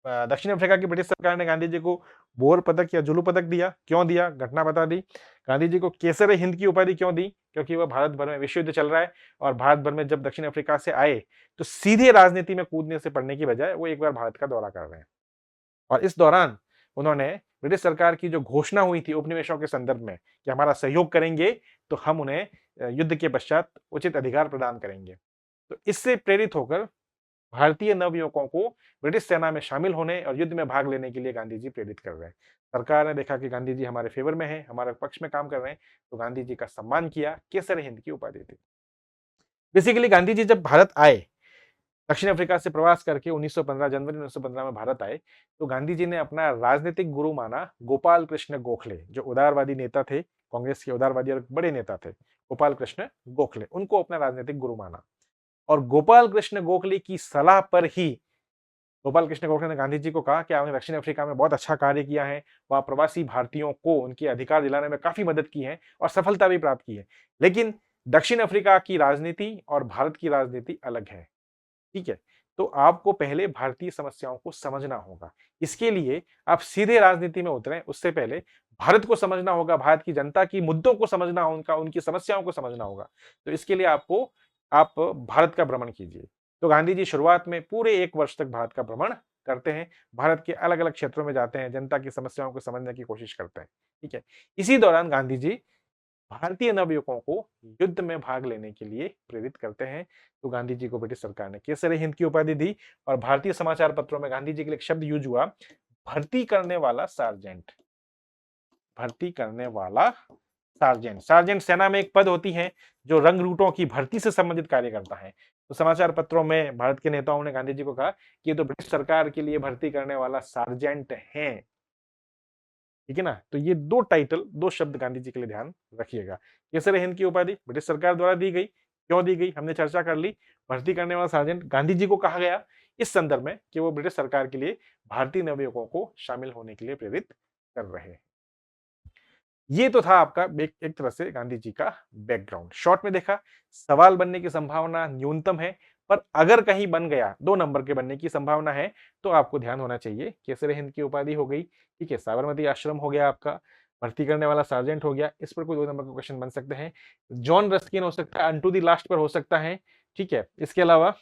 दक्षिण अफ्रीका की ब्रिटिश सरकार ने गांधी जी को बोर पदक या जुलू पदक दिया। क्यों दिया? घटना बता दी। गांधी जी को केसर हिंद की उपाधि क्यों दी? क्योंकि वह भारत भर में विश्व युद्ध चल रहा है और भारत भर में जब दक्षिण अफ्रीका से आए, तो सीधे राजनीति में कूदने से पड़ने की बजाय वो एक बार भारत का दौरा कर रहे हैं। और इस दौरान उन्होंने ब्रिटिश सरकार की जो घोषणा हुई थी उपनिवेशों के संदर्भ में कि हमारा सहयोग करेंगे, तो हम उन्हें युद्ध के पश्चात उचित अधिकार प्रदान करेंगे। तो इससे प्रेरित होकर भारतीय नवयुवकों को ब्रिटिश सेना में शामिल होने और युद्ध में भाग लेने के लिए गांधी जी प्रेरित कर रहे हैं। सरकार ने देखा कि गांधी जी हमारे फेवर में हैं, हमारे पक्ष में काम कर रहे हैं, तो गांधी जी का सम्मान किया, केसर हिंद की उपाधि दी। बेसिकली गांधी जी जब भारत आए, दक्षिण अफ्रीका से प्रवास करके 1915 जनवरी 1915 में भारत आए, तो गांधी जी ने अपना राजनीतिक गुरु माना गोपाल कृष्ण गोखले, जो उदारवादी नेता थे, कांग्रेस के उदारवादी और बड़े नेता थे, गोपाल कृष्ण गोखले, उनको अपना राजनीतिक गुरु माना। और गोपाल कृष्ण गोखले की सलाह पर ही गोपाल कृष्ण गोखले ने गांधी जी को कहा कि आपने दक्षिण अफ्रीका में बहुत अच्छा कार्य किया है, वहां प्रवासी भारतीयों को उनके अधिकार दिलाने में काफी मदद की है और सफलता भी प्राप्त की है। लेकिन दक्षिण अफ्रीका की राजनीति और भारत की राजनीति अलग है। ठीक है? तो आपको पहले भारतीय समस्याओं को समझना होगा। इसके लिए आप सीधे राजनीति में उतरें, उससे पहले भारत को समझना होगा, भारत की जनता की मुद्दों को समझना, उनका उनकी समस्याओं को समझना होगा। तो इसके लिए आप भारत का भ्रमण कीजिए। तो गांधी जी शुरुआत में पूरे 1 वर्ष तक भारत का भ्रमण करते हैं, भारत के अलग-अलग क्षेत्रों में जाते हैं, जनता की समस्याओं को समझने की कोशिश करते हैं। ठीक है? इसी दौरान गांधी जी भारतीय नवयुवकों को युद्ध में भाग लेने के लिए प्रेरित करते हैं। तो गांधी जी को ब्रिटिश सरकार ने केसर हिंद की उपाधि दी और भारतीय समाचार पत्रों में गांधी जी के लिए एक शब्द यूज हुआ, भर्ती करने वाला सार्जेंट। भर्ती करने वाला सार्जेंट। सार्जेंट सेना में एक पद होती है जो रंग रूटों की भर्ती से संबंधित कार्य करता है। तो समाचार पत्रों में भारत के नेताओं ने गांधी जी को कहा कि ये तो ब्रिटिश सरकार के लिए भर्ती करने वाला सार्जेंट है। ठीक है ना। तो ये दो टाइटल, दो शब्द गांधी जी के लिए ध्यान रखिएगा। केसर हिंद की उपाधि ब्रिटिश सरकार द्वारा दी गई, क्यों दी गई हमने चर्चा कर ली। भर्ती करने वाला सार्जेंट गांधी जी को कहा गया इस संदर्भ में कि वो ब्रिटिश सरकार के लिए भारतीय नवयुवकों को शामिल होने के लिए प्रेरित कर रहे हैं। ये तो था आपका एक तरह से गांधी जी का बैकग्राउंड। शॉर्ट में देखा, सवाल बनने की संभावना न्यूनतम है, पर अगर कहीं बन गया 2 नंबर के बनने की संभावना है, तो आपको ध्यान होना चाहिए केसर हिंद की उपाधि हो गई, ठीक है, साबरमती आश्रम हो गया आपका, भर्ती करने वाला सार्जेंट हो गया, इस पर कोई 2 नंबर का क्वेश्चन बन सकते हैं। जॉन रस्किन हो सकता है, अनटू द लास्ट पर हो सकता है, ठीक है। इसके अलावा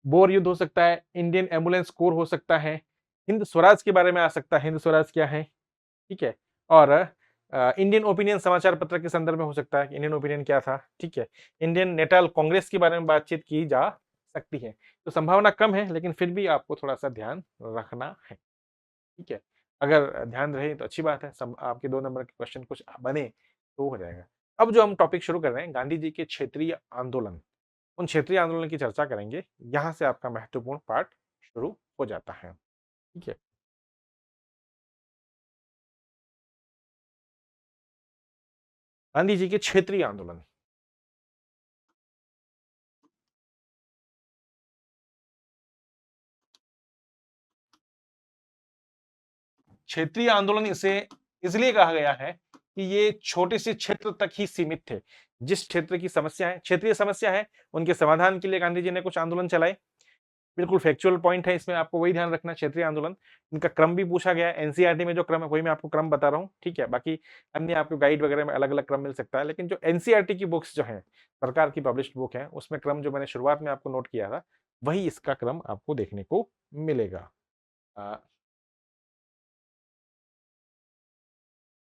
बोर युद्ध हो सकता है, इंडियन एम्बुलेंस कोर हो सकता है, हिंद स्वराज के बारे में आ सकता है, हिंद स्वराज क्या है, ठीक है। और इंडियन ओपिनियन समाचार पत्र के संदर्भ में हो सकता है कि इंडियन ओपिनियन क्या था, ठीक है। इंडियन नेटाल कांग्रेस के बारे में बातचीत की जा सकती है। तो संभावना कम है, लेकिन फिर भी आपको थोड़ा सा ध्यान रखना है, ठीक है। अगर ध्यान रहे तो अच्छी बात है, आपके 2 नंबर के क्वेश्चन कुछ बने तो हो जाएगा। अब जो हम टॉपिक शुरू कर रहे हैं, गांधी जी के क्षेत्रीय आंदोलन, उन क्षेत्रीय आंदोलन की चर्चा करेंगे। यहां से आपका महत्वपूर्ण पार्ट शुरू हो जाता है, ठीक है। गांधी जी के क्षेत्रीय आंदोलन, क्षेत्रीय आंदोलन इसे इसलिए कहा गया है कि ये छोटे से क्षेत्र तक ही सीमित थे। जिस क्षेत्र की समस्या है, क्षेत्रीय समस्या है, उनके समाधान के लिए गांधी जी ने कुछ आंदोलन चलाए। बिल्कुल फैक्चुअल पॉइंट है, इसमें आपको वही ध्यान रखना। क्षेत्रीय आंदोलन, इनका क्रम भी पूछा गया है। एनसीईआरटी में जो क्रम है वही मैं आपको क्रम बता रहा हूँ, ठीक है। बाकी अन्य आपको गाइड वगैरह में अलग अलग क्रम मिल सकता है, लेकिन जो एनसीईआरटी की बुक्स जो है, सरकार की पब्लिश्ड बुक है, उसमें क्रम जो मैंने शुरुआत में आपको नोट किया था, वही इसका क्रम आपको देखने को मिलेगा।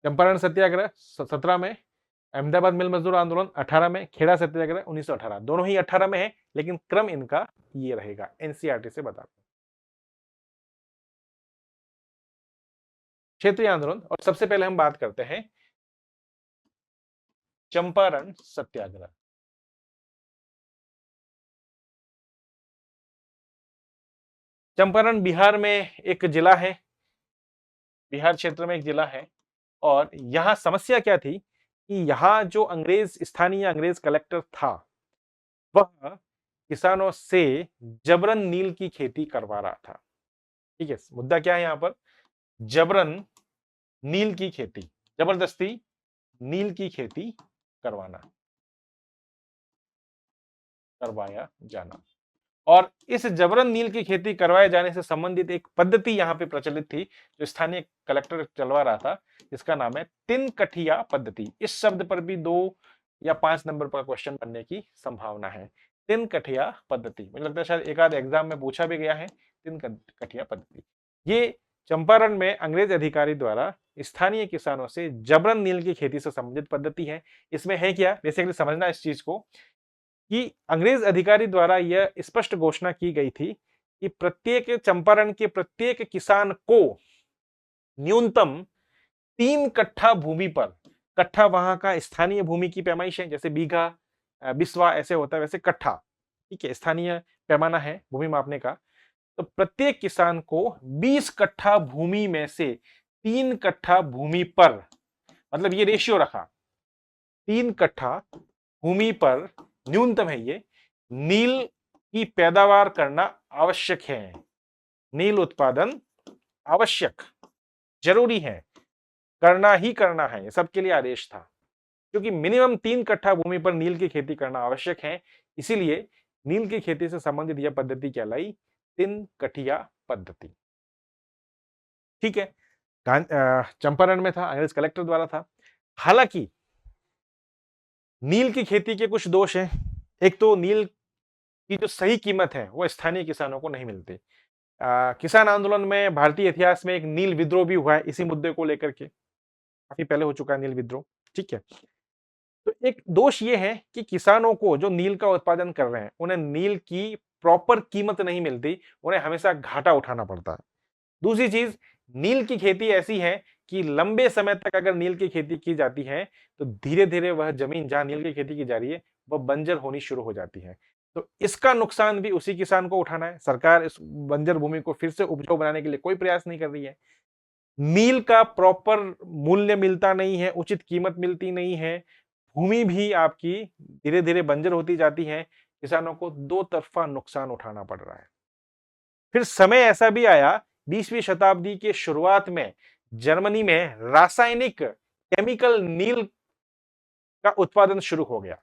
चंपारण सत्याग्रह 17 में, अहमदाबाद मिल मजदूर आंदोलन 18 में, खेड़ा सत्याग्रह 1918, दोनों ही 18 में है, लेकिन क्रम इनका ये रहेगा, एनसीईआरटी से बता। क्षेत्रीय आंदोलन, और सबसे पहले हम बात करते हैं चंपारण सत्याग्रह। चंपारण बिहार में एक जिला है, बिहार क्षेत्र में एक जिला है। और यहां समस्या क्या थी कि यहां जो अंग्रेज, स्थानीय अंग्रेज कलेक्टर था, वह किसानों से जबरन नील की खेती करवा रहा था, ठीक है। मुद्दा क्या है यहां पर, जबरन नील की खेती, जबरदस्ती नील की खेती करवाना, करवाया जाना। और इस जबरन नील की खेती करवाए जाने से संबंधित एक पद्धति यहां पे प्रचलित थी, जो स्थानीय कलेक्टर चलवा रहा था, जिसका नाम है तिन कठिया पद्धति। इस शब्द पर भी 2 या 5 नंबर पर क्वेश्चन बनने की संभावना है। तिन कठिया पद्धति, मुझे लगता है शायद एक आध एग्जाम में पूछा भी गया है, तिन कठिया पद्धति। ये चंपारण में अंग्रेज अधिकारी द्वारा स्थानीय किसानों से जबरन नील की खेती से संबंधित पद्धति है। इसमें है क्या, बेसिकली समझना इस चीज को, कि अंग्रेज अधिकारी द्वारा यह स्पष्ट घोषणा की गई थी कि प्रत्येक चंपारण के प्रत्येक किसान को न्यूनतम 3 कट्ठा भूमि पर, कट्ठा वहां का स्थानीय भूमि की पैमाइश है, जैसे बीघा, बिस्वा ऐसे होता है, वैसे कट्ठा, ठीक है, स्थानीय पैमाना है भूमि मापने का। तो प्रत्येक किसान को 20 कट्ठा भूमि में से 3 कट्ठा भूमि पर, मतलब ये रेशियो रखा, 3 कट्ठा भूमि पर न्यूनतम है ये, नील की पैदावार करना आवश्यक है। नील उत्पादन आवश्यक, जरूरी है, करना ही करना है, ये सबके लिए आदेश था। क्योंकि मिनिमम 3 कट्ठा भूमि पर नील की खेती करना आवश्यक है, इसीलिए नील की खेती से संबंधित यह पद्धति कहलाई तिन कठिया पद्धति, ठीक है। चंपारण में था, अंग्रेज कलेक्टर द्वारा था। हालांकि नील की खेती के कुछ दोष हैं। एक तो नील की जो सही कीमत है वो स्थानीय किसानों को नहीं मिलती। किसान आंदोलन में भारतीय इतिहास में एक नील विद्रोह भी हुआ है इसी मुद्दे को लेकर के, काफी पहले हो चुका है नील विद्रोह, ठीक है। तो एक दोष ये है कि किसानों को जो नील का उत्पादन कर रहे हैं, उन्हें नील की प्रॉपर कीमत नहीं मिलती, उन्हें हमेशा घाटा उठाना पड़ता है। दूसरी चीज, नील की खेती ऐसी है कि लंबे समय तक अगर नील की खेती की जाती है, तो धीरे धीरे वह जमीन जहां नील की खेती की जा रही है, वह बंजर होनी शुरू हो जाती है। तो इसका नुकसान भी उसी किसान को उठाना है। सरकार इस बंजर भूमि को फिर से उपजाऊ बनाने के लिए कोई प्रयास नहीं कर रही है। नील का प्रॉपर मूल्य मिलता नहीं है, उचित कीमत मिलती नहीं है, भूमि भी आपकी धीरे-धीरे बंजर होती जाती है, किसानों को दो तरफ़ा नुकसान उठाना पड़ रहा है। फिर समय ऐसा भी आया 20वीं शताब्दी के शुरुआत में जर्मनी में रासायनिक केमिकल नील का उत्पादन शुरू हो गया।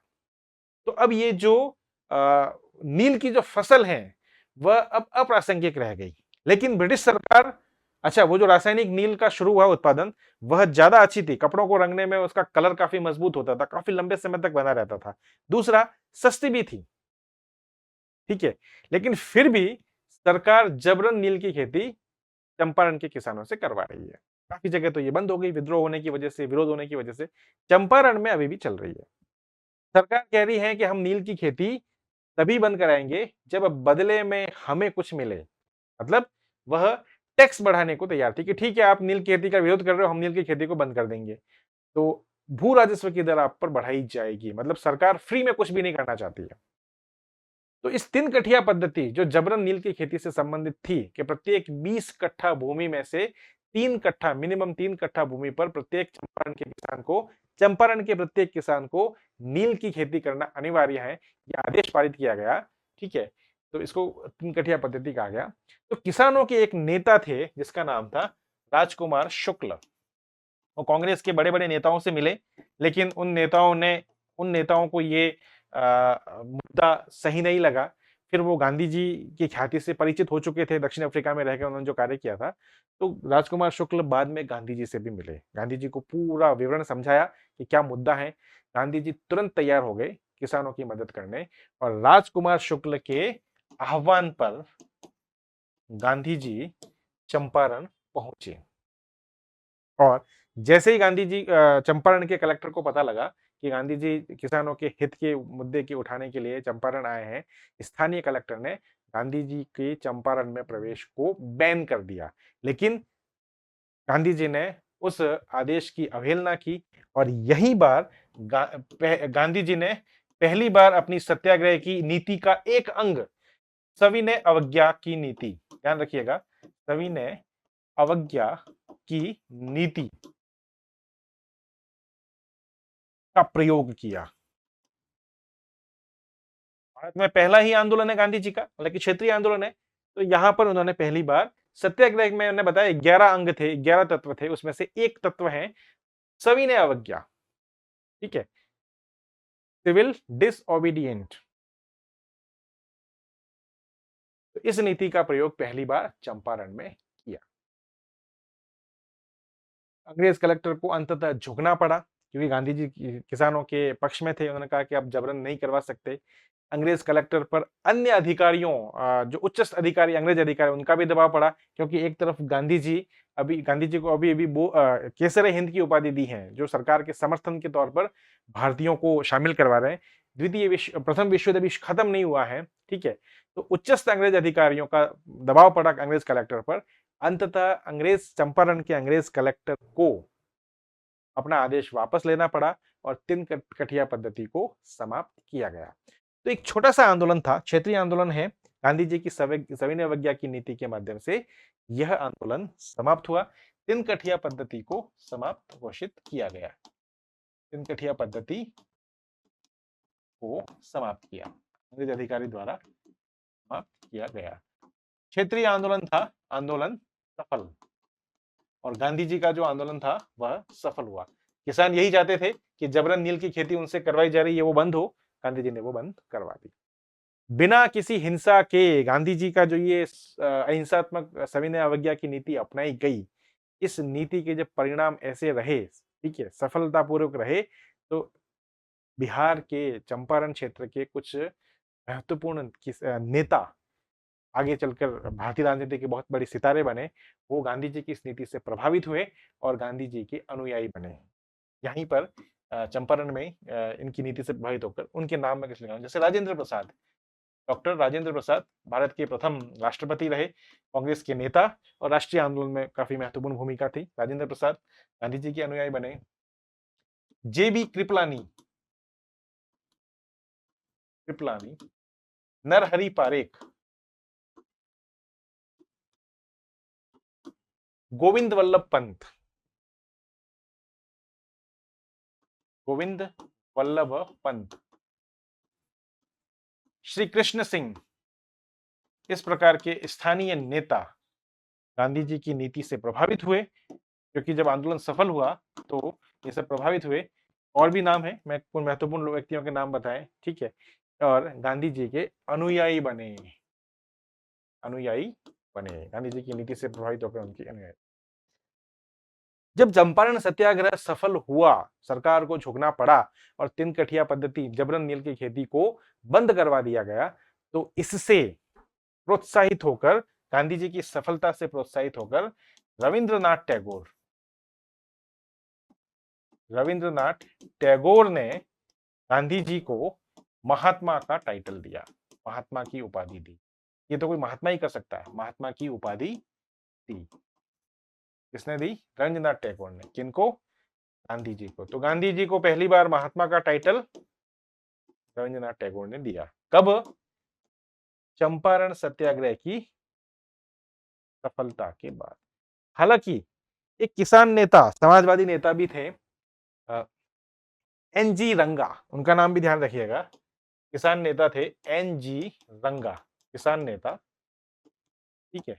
तो अब ये जो नील की जो फसल है, वह अब अप्रासंगिक रह गई। लेकिन ब्रिटिश सरकार अच्छा वो जो रासायनिक नील का शुरू हुआ उत्पादन, वह ज़्यादा अच्छी थी। कपड़ों को रंगने में उसका कलर काफ़ी मजबूत होता था, काफ़ी लंबे समय तक बना रहता था। दूसरा, सस्ती भी थी, ठीक है? लेकिन फिर भी सरकार जबरन नील की खेती चंपारण के किसानों से करवा रही है। काफ़ी जगह तो ये बंद हो गई विद्रोह होने की वजह से, विरोध होने की वजह से। चंपारण में अभी भी चल रही है। सरकार कह रही है कि हम नील की खेती तभी बंद कराएंगे जब बदले में हमें कुछ मिले। मतलब वह टैक्स बढ़ाने को तैयार थी कि ठीक है आप नील की खेती का विरोध कर रहे हो, हम नील की खेती को बंद कर देंगे। तो भू राजस्व की दर आप पर बढ़ाई जाएगी। मतलब सरकार फ्री में कुछ भी नहीं करना चाहती है। तो इस 3 कठिया पद्धति जो जबरन नील की खेती से संबंधित थी कि प्रत्येक 20 कट्ठा भूमि में से 3 कट्ठा मिनिमम 3 कट्ठा भूमि पर चंपारण के प्रत्येक किसान को नील की खेती करना अनिवार्य है। यह आदेश पारित किया गया, ठीक है? तो इसको 3 कठिया पद्धति कहा गया। तो किसानों के एक नेता थे जिसका नाम था राजकुमार शुक्ल। वो कांग्रेस के बड़े-बड़े नेताओं से मिले, लेकिन उन नेताओं को ये मुद्दा सही नहीं लगा। फिर वो गांधी जी की ख्याति से परिचित हो चुके थे, दक्षिण अफ्रीका में रहकर उन्होंने जो कार्य किया था। तो राजकुमार शुक्ल बाद में गांधी जी से भी मिले। गांधी जी को पूरा विवरण समझाया कि क्या मुद्दा है। गांधी जी तुरंत तैयार हो गए किसानों की मदद करने और राजकुमार शुक्ल के आह्वान पर गांधी जी चंपारण पहुंचे। और जैसे ही गांधी जी चंपारण के कलेक्टर को पता लगा कि गांधी जी किसानों के हित के मुद्दे के उठाने के लिए चंपारण आए हैं, स्थानीय कलेक्टर ने गांधी जी के चंपारण में प्रवेश को बैन कर दिया। लेकिन गांधी जी ने उस आदेश की अवहेलना की और यही बार गांधी जी ने पहली बार अपनी सत्याग्रह की नीति का एक अंग सविनय अवज्ञा की नीति, ध्यान रखिएगा, सविनय अवज्ञा की नीति का प्रयोग किया। भारत में पहला ही आंदोलन है गांधी जी का, हालांकि क्षेत्रीय आंदोलन है। तो यहां पर उन्होंने पहली बार सत्याग्रह में उन्होंने बताया 11 अंग थे, 11 तत्व थे, उसमें से एक तत्व है सविनय अवज्ञा, ठीक है? सिविल डिसओबीडिएंट। तो इस नीति का प्रयोग पहली बार चंपारण में किया। अंग्रेज कलेक्टर को अंततः झुकना पड़ा क्योंकि गांधी जी किसानों के पक्ष में थे। उन्होंने कहा कि आप जबरन नहीं करवा सकते। अंग्रेज कलेक्टर पर अन्य अधिकारियों जो उच्च अधिकारी अंग्रेज अधिकारी उनका भी दबाव पड़ा क्योंकि एक तरफ गांधी जी को अभी अभी केसर हिंद की उपाधि दी है जो सरकार के समर्थन के तौर पर भारतीयों को शामिल करवा रहे हैं। प्रथम विश्व युद्ध अभी खत्म नहीं हुआ है, ठीक है? तो उच्चस्थ अंग्रेज अधिकारियों का दबाव पड़ा अंग्रेज कलेक्टर पर। अंततः चंपारण के अंग्रेज कलेक्टर को अपना आदेश वापस लेना पड़ा और 3 कठिया पद्धति को समाप्त किया गया। तो एक छोटा सा आंदोलन था, क्षेत्रीय आंदोलन है। गांधी जी की सविनय अवज्ञा की नीति के माध्यम से यह आंदोलन समाप्त हुआ। 3 कठिया पद्धति को समाप्त घोषित किया गया। 3 कठिया पद्धति को समाप्त किया अंग्रेज अधिकारी द्वारा समाप्त किया गया। क्षेत्रीय आंदोलन था, आंदोलन सफल और गांधी जी का जो आंदोलन था वह सफल हुआ। किसान यही चाहते थे कि जबरन नील की खेती उनसे करवाई जा रही है वो बंद हो। गांधी जी ने वो बंद करवा दी। बिना किसी हिंसा के गांधी जी का जो ये अहिंसात्मक सविनय अवज्ञा की नीति अपनाई गई, इस नीति के जब परिणाम ऐसे रहे, ठीक है, सफलतापूर्वक रहे, तो बिहार के चंपारण क्षेत्र के कुछ महत्वपूर्ण नेता आगे चलकर भारतीय राजनीति के बहुत बड़े सितारे बने। वो गांधी जी की इस नीति से प्रभावित हुए और गांधी जी के अनुयायी बने। यहीं पर चंपारण में इनकी नीति से प्रभावित होकर उनके नाम में कुछ लिखा, जैसे राजेंद्र प्रसाद, डॉक्टर राजेंद्र प्रसाद भारत के प्रथम राष्ट्रपति रहे, कांग्रेस के नेता और राष्ट्रीय आंदोलन में काफी महत्वपूर्ण भूमिका थी। राजेंद्र प्रसाद गांधी जी के अनुयायी बने। जेबी कृपलानी कृपलानी नरहरि पारेख गोविंद वल्लभ पंत, गोविंद वल्लभ पंत, श्री कृष्ण सिंह, इस प्रकार के स्थानीय नेता गांधी जी की नीति से प्रभावित हुए, क्योंकि जब आंदोलन सफल हुआ तो ये सब प्रभावित हुए। और भी नाम है, मैं कुछ महत्वपूर्ण व्यक्तियों के नाम बताएं, ठीक है, और गांधी जी के अनुयायी बने, अनुयायी बने, गांधी जी की नीति से प्रभावित होकर उनके अनुयायी। जब चंपारण सत्याग्रह सफल हुआ, सरकार को झुकना पड़ा और तीन कठिया पद्धति जबरन नील की खेती को बंद करवा दिया गया, तो इससे प्रोत्साहित होकर, गांधी जी की सफलता से प्रोत्साहित होकर रविंद्रनाथ टैगोर, रविंद्रनाथ टैगोर ने गांधी जी को महात्मा का टाइटल दिया, महात्मा की उपाधि दी। ये तो कोई महात्मा ही कर सकता है, महात्मा की उपाधि दी। किसने दी? रविंद्रनाथ टैगोर ने। किनको? गांधी जी को। तो गांधी जी को पहली बार महात्मा का टाइटल रविंद्रनाथ टैगोर ने दिया। कब? चंपारण सत्याग्रह की सफलता के बाद। हालांकि एक किसान नेता, समाजवादी नेता भी थे, एनजी रंगा, उनका नाम भी ध्यान रखिएगा। किसान नेता थे एनजी रंगा, किसान नेता, ठीक है।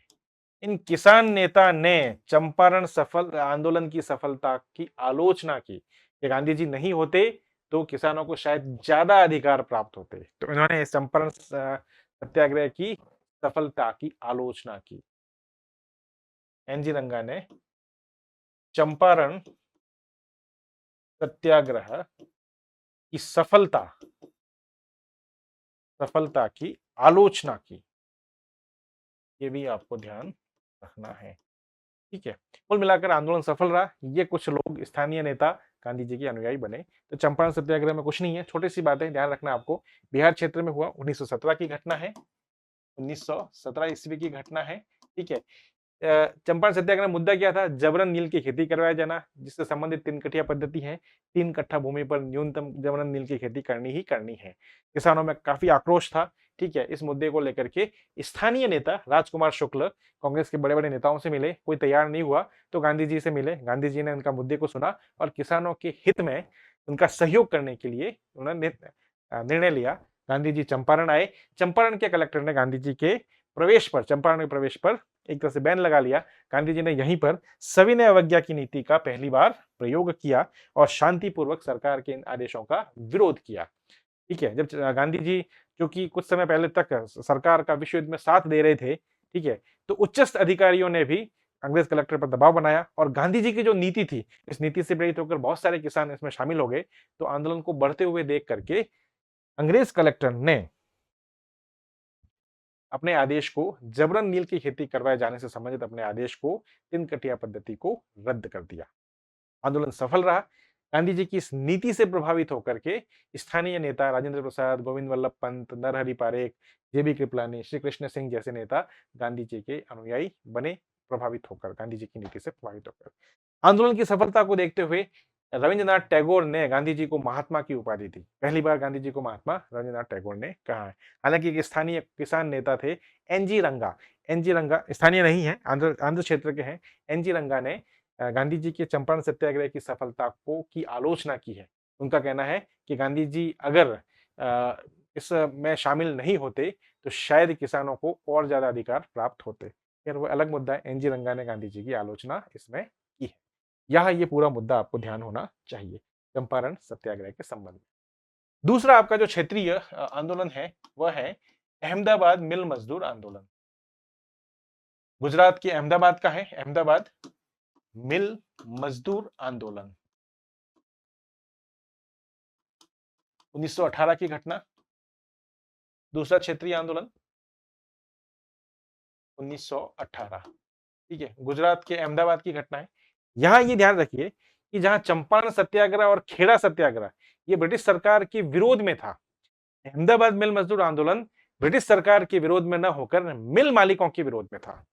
इन किसान नेता ने चंपारण सफल आंदोलन की सफलता की आलोचना की कि गांधी जी नहीं होते तो किसानों को शायद ज्यादा अधिकार प्राप्त होते। तो इन्होंने इस चंपारण सत्याग्रह की सफलता की आलोचना की। एनजी रंगा ने चंपारण सत्याग्रह की सफलता की आलोचना की। ये भी आपको ध्यान रखना है, ठीक है। कुल मिलाकर आंदोलन सफल रहा। ये कुछ लोग स्थानीय नेता गांधी जी के अनुयायी बने। तो चंपारण सत्याग्रह में कुछ नहीं है, छोटी सी बात है, ध्यान रखना आपको। बिहार क्षेत्र में हुआ, 1917 की घटना है, 1917 ईस्वी की घटना है, ठीक है। चंपारण सत्याग्रह मुद्दा क्या था? जबरन नील की खेती करवाया जाना, जिससे संबंधित तीन कठिया पद्धति है। 3 कट्ठा भूमि पर न्यूनतम जबरन नील की खेती करनी ही करनी है। किसानों में काफी आक्रोश था, ठीक है। इस मुद्दे को लेकर के स्थानीय नेता राजकुमार शुक्ल कांग्रेस के बड़े बड़े नेताओं से मिले, कोई तैयार नहीं हुआ, तो गांधी जी से मिले। गांधी जी ने उनका मुद्दे को सुना और किसानों के हित में उनका सहयोग करने के लिए उन्होंने निर्णय लिया। गांधी जी चंपारण आए। चंपारण के कलेक्टर ने गांधी जी के प्रवेश पर, चंपारण के प्रवेश पर एक तरह से बैन लगा लिया। गांधी जी ने यहीं पर सविनय अवज्ञा की नीति का पहली बार प्रयोग किया और शांतिपूर्वक सरकार के इन आदेशों का विरोध किया, ठीक है। जब गांधी जी, जो कि कुछ समय पहले तक सरकार का विश्व युद्ध में साथ दे रहे थे, ठीक है, तो उच्चस्थ अधिकारियों ने भी अंग्रेज कलेक्टर पर दबाव बनाया और गांधी जी की जो नीति थी, इस नीति से प्रेरित होकर बहुत सारे किसान इसमें शामिल हो गए। तो आंदोलन को बढ़ते हुए देख करके अंग्रेज कलेक्टर ने अपने आदेश को, जबरन नील की खेती करवाए जाने से संबंधित अपने आदेश को, तीन कटिया पद्धति को रद्द कर दिया। आंदोलन सफल रहा। गांधी जी की इस नीति से प्रभावित होकर के स्थानीय नेता राजेंद्र प्रसाद, गोविंद वल्लभ पंत, नरहरि पारेख, जेबी कृपलानी, श्री कृष्ण सिंह जैसे नेता गांधी जी के अनुयायी बने, प्रभावित होकर, गांधी जी की नीति से प्रभावित होकर। आंदोलन की सफलता को देखते हुए रविंद्रनाथ टैगोर ने गांधी जी को महात्मा की उपाधि दी। पहली बार गांधी जी को महात्मा रविंद्रनाथ टैगोर ने कहा है। हालांकि एक स्थानीय किसान नेता थे एनजी रंगा, एनजी रंगा स्थानीय नहीं है, आंध्र क्षेत्र के हैं। एनजी रंगा ने गांधी जी के चंपारण सत्याग्रह की सफलता को की आलोचना की है। उनका कहना है कि गांधी जी अगर इसमें शामिल नहीं होते तो शायद किसानों को और ज्यादा अधिकार प्राप्त होते। फिर वो अलग मुद्दा है। एनजी रंगा ने गांधी जी की आलोचना इसमें की है। यहां ये पूरा मुद्दा आपको ध्यान होना चाहिए चंपारण सत्याग्रह के संबंध में। दूसरा आपका जो क्षेत्रीय आंदोलन है वह है अहमदाबाद मिल मजदूर आंदोलन। गुजरात के अहमदाबाद का है, अहमदाबाद मिल मजदूर आंदोलन, 1918 की घटना। दूसरा क्षेत्रीय आंदोलन 1918, ठीक है, गुजरात के अहमदाबाद की घटना है। यहां ये ध्यान रखिए कि जहां चंपारण सत्याग्रह और खेड़ा सत्याग्रह ये ब्रिटिश सरकार के विरोध में था, अहमदाबाद मिल मजदूर आंदोलन ब्रिटिश सरकार के विरोध में न होकर मिल मालिकों के विरोध में था।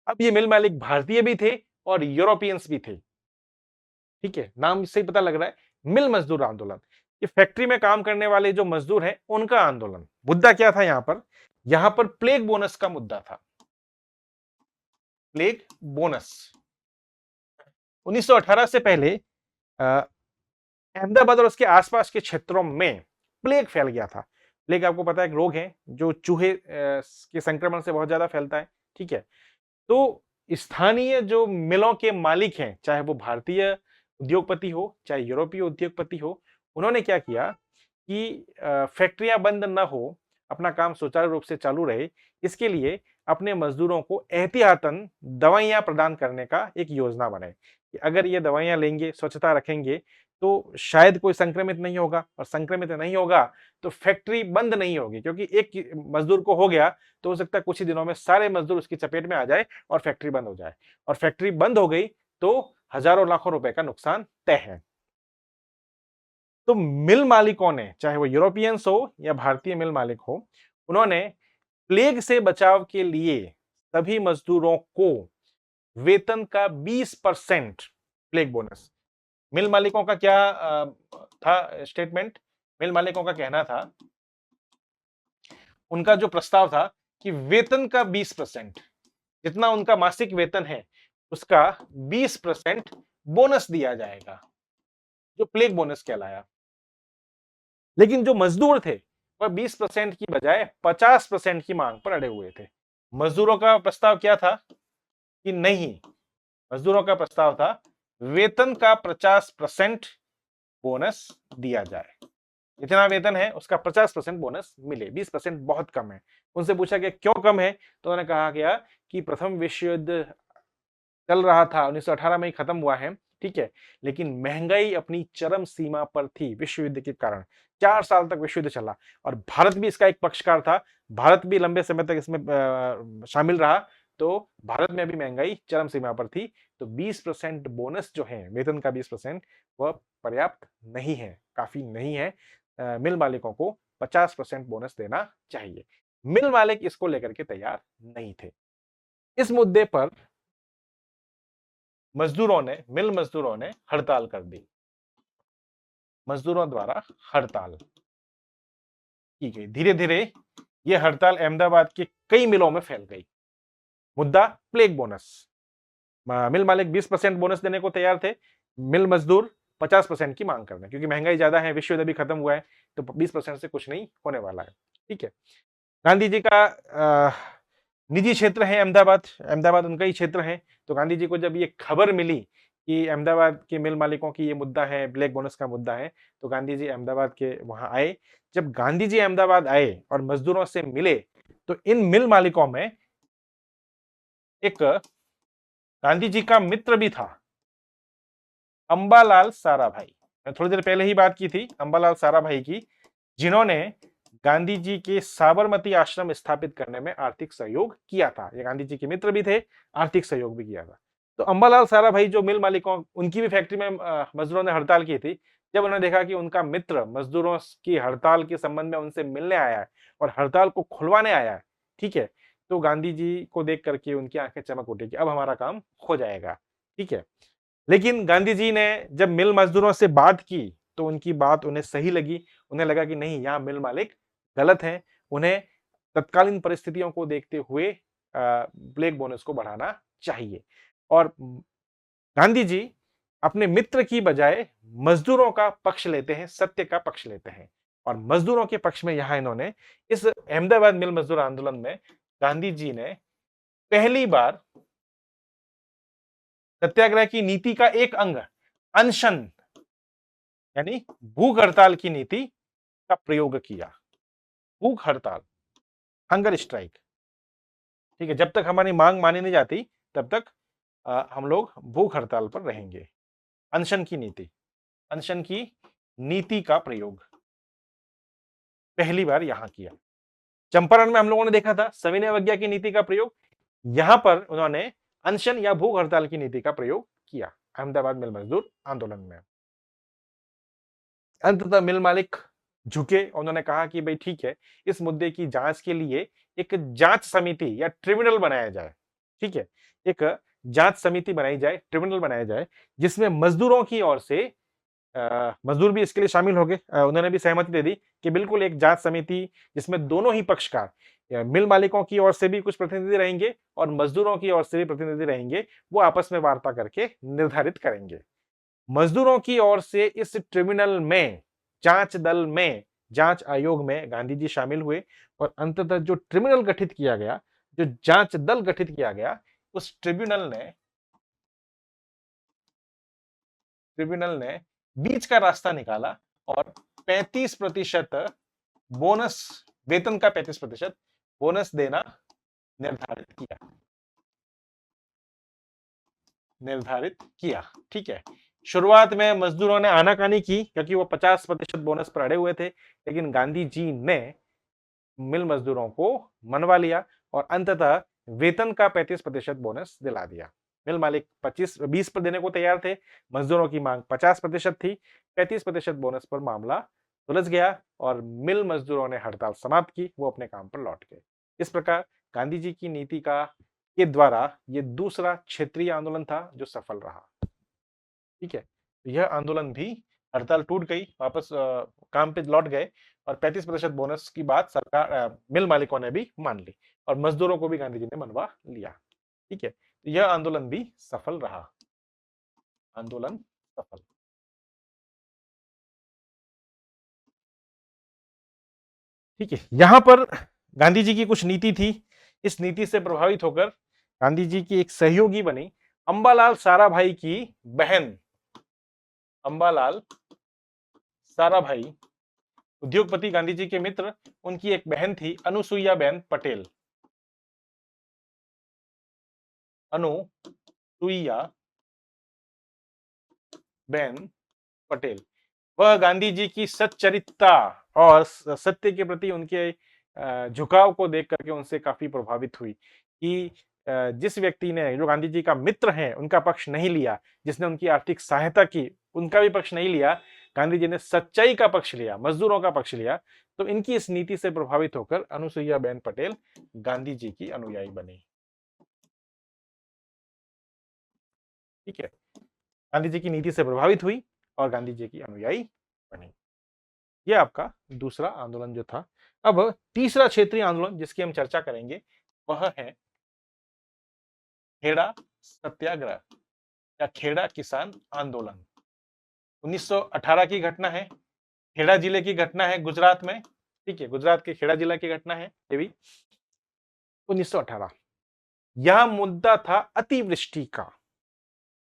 अब ये मिल मालिक भारतीय भी थे और यूरोपियंस भी थे, ठीक है, नाम से ही पता लग रहा है मिल मजदूर आंदोलन। ये फैक्ट्री में काम करने वाले जो मजदूर हैं उनका आंदोलन। मुद्दा क्या था यहां पर प्लेग बोनस का मुद्दा था, प्लेग बोनस। 1918 से पहले अहमदाबाद और उसके आसपास के क्षेत्रों में प्लेग फैल गया था। प्लेग आपको पता है एक रोग है जो चूहे के संक्रमण से बहुत ज्यादा फैलता है, ठीक है। तो स्थानीय जो मिलों के मालिक हैं, चाहे वो भारतीय उद्योगपति हो, चाहे यूरोपीय उद्योगपति हो, उन्होंने क्या किया कि फैक्ट्रियां बंद न हो, अपना काम सुचारू रूप से चालू रहे, इसके लिए अपने मजदूरों को एहतियातन दवाइयां प्रदान करने का एक योजना बनाई कि अगर ये दवाइयां लेंगे, स्वच्छता रखेंगे, तो शायद कोई संक्रमित नहीं होगा, और संक्रमित नहीं होगा तो फैक्ट्री बंद नहीं होगी, क्योंकि एक मजदूर को हो गया तो हो सकता है कुछ ही दिनों में सारे मजदूर उसकी चपेट में आ जाए और फैक्ट्री बंद हो जाए, और फैक्ट्री बंद हो गई तो हजारों लाखों रुपए का नुकसान तय है। तो मिल मालिकों ने, चाहे वो यूरोपियंस हो या भारतीय मिल मालिक हो, उन्होंने प्लेग से बचाव के लिए सभी मजदूरों को वेतन का 20% प्लेग बोनस। मिल मालिकों का क्या था स्टेटमेंट? मिल मालिकों का कहना था, उनका जो प्रस्ताव था कि वेतन का 20%, जितना उनका मासिक वेतन है उसका 20% बोनस दिया जाएगा, जो प्लेग बोनस कहलाया। लेकिन जो मजदूर थे वह 20% की बजाय 50% की मांग पर अड़े हुए थे। मजदूरों का प्रस्ताव क्या था कि नहीं, मजदूरों का प्रस्ताव था वेतन का 50% बोनस दिया जाए, जितना वेतन है उसका 50% बोनस मिले, 20% बहुत कम है। उनसे पूछा गया क्यों कम है, तो उन्होंने कहा गया कि प्रथम विश्व युद्ध चल रहा था, 1918 में ही खत्म हुआ है, ठीक है, लेकिन महंगाई अपनी चरम सीमा पर थी विश्व युद्ध के कारण। 4 साल तक विश्व युद्ध चला और भारत भी इसका एक पक्षकार था, भारत भी लंबे समय तक इसमें शामिल रहा, तो भारत में भी महंगाई चरम सीमा पर थी। तो 20% बोनस जो है, वेतन का 20%, वह पर्याप्त नहीं है, काफी नहीं है। मिल मालिकों को 50% बोनस देना चाहिए। मिल मालिक इसको लेकर के तैयार नहीं थे। इस मुद्दे पर मिल मजदूरों ने हड़ताल कर दी। मजदूरों द्वारा हड़ताल की गई। धीरे धीरे यह हड़ताल अहमदाबाद के कई मिलों में फैल गई। मुद्दा प्लेग बोनस। मिल मालिक 20% बोनस देने को तैयार थे, मिल मजदूर 50% की मांग कर रहे हैं, क्योंकि महंगाई ज्यादा है, विश्व युद्ध अभी खत्म हुआ है, तो 20% से कुछ नहीं होने वाला है, ठीक है। गांधी जी का निजी क्षेत्र है अहमदाबाद, अहमदाबाद उनका ही क्षेत्र है। तो गांधी जी को जब ये खबर मिली कि अहमदाबाद के मिल मालिकों की ये मुद्दा है, ब्लैक बोनस का मुद्दा है, तो गांधी जी अहमदाबाद के वहां आए। जब गांधी जी अहमदाबाद आए और मजदूरों से मिले, तो इन मिल मालिकों में एक गांधी जी का मित्र भी था, अंबालाल साराभाई। मैं थोड़ी देर पहले ही बात की थी अंबालाल साराभाई की, जिन्होंने गांधी जी के साबरमती आश्रम स्थापित करने में आर्थिक सहयोग किया था। ये गांधी जी के मित्र भी थे, आर्थिक सहयोग भी किया था। तो अंबालाल साराभाई जो मिल मालिकों, उनकी भी फैक्ट्री में मजदूरों ने हड़ताल की थी। जब उन्होंने देखा कि उनका मित्र मजदूरों की हड़ताल के संबंध में उनसे मिलने आया है और हड़ताल को खुलवाने आया है, ठीक है, तो गांधी जी को देख करके उनकी आंखें चमक उठी कि अब हमारा काम हो जाएगा, ठीक है। लेकिन गांधी जी ने जब मिल मजदूरों से बात की तो उनकी बात उन्हें सही लगी। उन्हें लगा कि नहीं, यहाँ मिल मालिक गलत हैं, उन्हें तत्कालीन परिस्थितियों को देखते हुए ब्लैक बोनस को बढ़ाना चाहिए। और गांधी जी अपने मित्र की बजाय मजदूरों का पक्ष लेते हैं, सत्य का पक्ष लेते हैं, और मजदूरों के पक्ष में यहां इन्होंने इस अहमदाबाद मिल मजदूर आंदोलन में गांधी जी ने पहली बार सत्याग्रह की नीति का एक अंग, अनशन यानी भूख हड़ताल की नीति का प्रयोग किया। भूख हड़ताल, हंगर स्ट्राइक, ठीक है, जब तक हमारी मांग मानी नहीं जाती तब तक हम लोग भूख हड़ताल पर रहेंगे। अनशन की नीति, अनशन की नीति का प्रयोग पहली बार यहां किया। चंपारण में हम लोगों ने देखा था सविनय अवज्ञा की नीति का प्रयोग, यहां पर उन्होंने अनशन या भूख हड़ताल की नीति का प्रयोग किया अहमदाबाद मिल मजदूर आंदोलन में। अंततः मिल मालिक झुके, उन्होंने कहा कि भाई ठीक है, इस मुद्दे की जांच के लिए एक जांच समिति या ट्रिब्यूनल बनाया जाए, ठीक है, एक जांच समिति बनाई जाए, ट्रिब्यूनल बनाया जाए, जिसमें मजदूरों की ओर से मजदूर भी इसके लिए शामिल हो गए। उन्होंने भी सहमति दे दी कि बिल्कुल एक जांच समिति जिसमें दोनों ही पक्षकार, मिल मालिकों की ओर से भी कुछ प्रतिनिधि रहेंगे और मजदूरों की ओर से भी प्रतिनिधि रहेंगे, वो आपस में वार्ता करके निर्धारित करेंगे। मजदूरों की ओर से इस ट्रिब्यूनल में, जांच दल में, जांच आयोग में गांधी जी शामिल हुए और अंततः जो ट्रिब्यूनल गठित किया गया, जो जांच दल गठित किया गया, उस ट्रिब्यूनल ने बीच का रास्ता निकाला और 35% बोनस, वेतन का 35% बोनस देना निर्धारित किया, ठीक है। शुरुआत में मजदूरों ने आनाकानी की क्योंकि वो 50% बोनस पर अड़े हुए थे, लेकिन गांधी जी ने मिल मजदूरों को मनवा लिया और अंततः वेतन का 35% बोनस दिला दिया। मिल मालिक 20 पर देने को तैयार थे, मजदूरों की मांग 50% थी। 35% बोनस पर मामला सुलझ गया और मिल मजदूरों ने हड़ताल समाप्त की, वो अपने काम पर लौट गए। इस प्रकार गांधी जी की नीति का के द्वारा ये दूसरा क्षेत्रीय आंदोलन था जो सफल रहा। ठीक है, यह आंदोलन भी, हड़ताल टूट गई, वापस काम पे लौट गए और 35% बोनस की बात सरकार, मिल मालिकों ने भी मान ली और मजदूरों को भी गांधी जी ने मनवा लिया। ठीक है, यह आंदोलन भी सफल रहा। आंदोलन सफल। ठीक है, यहां पर गांधी जी की कुछ नीति थी। इस नीति से प्रभावित होकर गांधी जी की एक सहयोगी बनी अंबालाल साराभाई की बहन, अंबालाल साराभाई, उद्योगपति गांधी जी के मित्र, उनकी एक बहन थी अनुसुईया बेन पटेल। अनुसुईया बेन पटेल, वह गांधी जी की सच्चरित्रता और सत्य के प्रति उनके झुकाव को देख करके उनसे काफी प्रभावित हुई कि जिस व्यक्ति ने, जो गांधी जी का मित्र है, उनका पक्ष नहीं लिया, जिसने उनकी आर्थिक सहायता की, उनका भी पक्ष नहीं लिया, गांधी जी ने सच्चाई का पक्ष लिया, मजदूरों का पक्ष लिया, तो इनकी इस नीति से प्रभावित होकर अनुसुईया बेन पटेल गांधी जी की अनुयायी बनी। ठीक है, गांधी जी की नीति से प्रभावित हुई और गांधी जी की अनुयायी बनी। यह आपका दूसरा आंदोलन जो था। अब तीसरा क्षेत्रीय आंदोलन जिसकी हम चर्चा करेंगे वह है खेड़ा सत्याग्रह या खेड़ा किसान आंदोलन। 1918 की घटना है, खेड़ा जिले की घटना है गुजरात में। ठीक है, गुजरात के खेड़ा जिला की घटना है ये भी। 1918, यह मुद्दा था अतिवृष्टि का।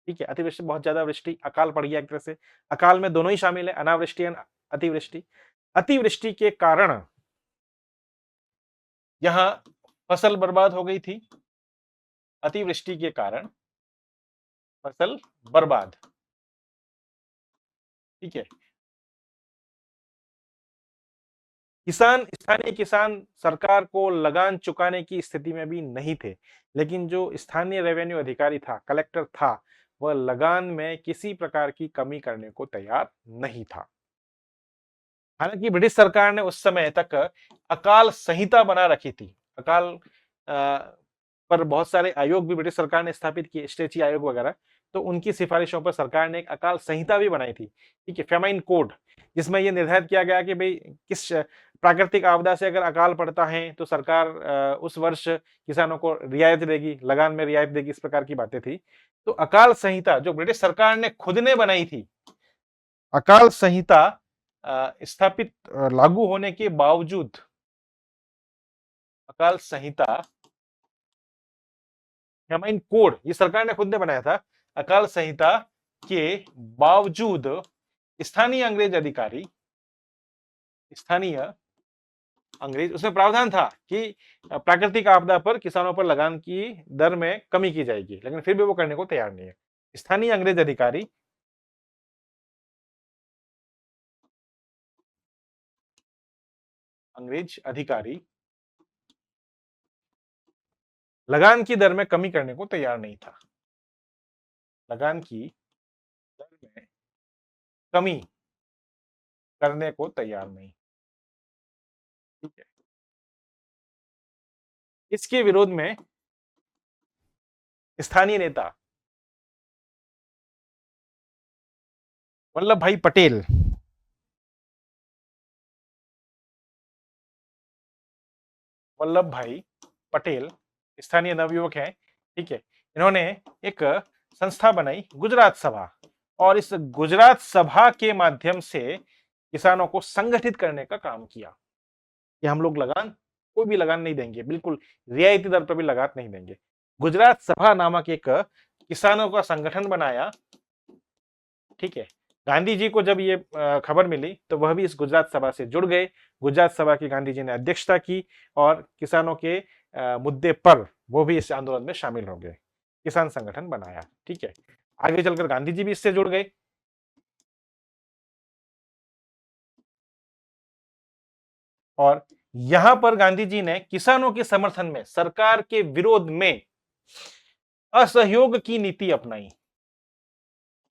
ठीक है, अतिवृष्टि, बहुत ज्यादा वृष्टि, अकाल पड़ गया एक तरह से। अकाल में दोनों ही शामिल है, अनावृष्टि और अतिवृष्टि। अतिवृष्टि के कारण यहां फसल बर्बाद हो गई थी। अतिवृष्टि के कारण फसल बर्बाद। ठीक है, किसान, स्थानीय किसान सरकार को लगान चुकाने की स्थिति में भी नहीं थे, लेकिन जो स्थानीय रेवेन्यू अधिकारी था, कलेक्टर था, वह लगान में किसी प्रकार की कमी करने को तैयार नहीं था। हालांकि ब्रिटिश सरकार ने उस समय तक अकाल संहिता बना रखी थी। अकाल पर बहुत सारे आयोग भी ब्रिटिश सरकार ने स्थापित किए, स्ट्रेची आयोग वगैरह, तो उनकी सिफारिशों पर सरकार ने एक अकाल संहिता भी बनाई थी। ठीक है, फेमाइन कोड, जिसमें यह निर्धारित किया गया कि भाई किस प्राकृतिक आपदा से अगर अकाल पड़ता है तो सरकार उस वर्ष किसानों को रियायत देगी, लगान में रियायत देगी, इस प्रकार की बातें थी। तो अकाल संहिता जो ब्रिटिश सरकार ने खुद ने बनाई थी, अकाल संहिता स्थापित, लागू होने के बावजूद, अकाल संहिता, फेमाइन कोड, ये सरकार ने खुद ने बनाया था। अकाल संहिता के बावजूद स्थानीय अंग्रेज अधिकारी, स्थानीय अंग्रेज, उसमें प्रावधान था कि प्राकृतिक आपदा पर किसानों पर लगान की दर में कमी की जाएगी, लेकिन फिर भी वो करने को तैयार नहीं है। स्थानीय अंग्रेज अधिकारी लगान की दर में कमी करने को तैयार नहीं था। लगान की दर में कमी करने को तैयार नहीं। ठीक है, इसके विरोध में स्थानीय नेता वल्लभ भाई पटेल। वल्लभ भाई पटेल स्थानीय नवयुवक हैं, ठीक है। इन्होंने एक संस्था बनाई गुजरात सभा, और इस गुजरात सभा के माध्यम से किसानों को संगठित करने का काम किया कि हम लोग लगान, कोई भी लगान नहीं देंगे, बिल्कुल रियायती दर पर भी लगान नहीं देंगे। गुजरात सभा नामक एक किसानों का संगठन बनाया, ठीक है। गांधी जी को जब ये खबर मिली तो वह भी इस गुजरात सभा से जुड़ गए। गुजरात सभा की गांधी जी ने अध्यक्षता की और किसानों के मुद्दे पर वो भी इस आंदोलन में शामिल हो गए, किसान संगठन बनाया, ठीक है। आगे चलकर गांधी जी भी इससे जुड़ गए, और यहां पर गांधी जी ने किसानों के समर्थन में सरकार के विरोध में असहयोग की नीति अपनाई।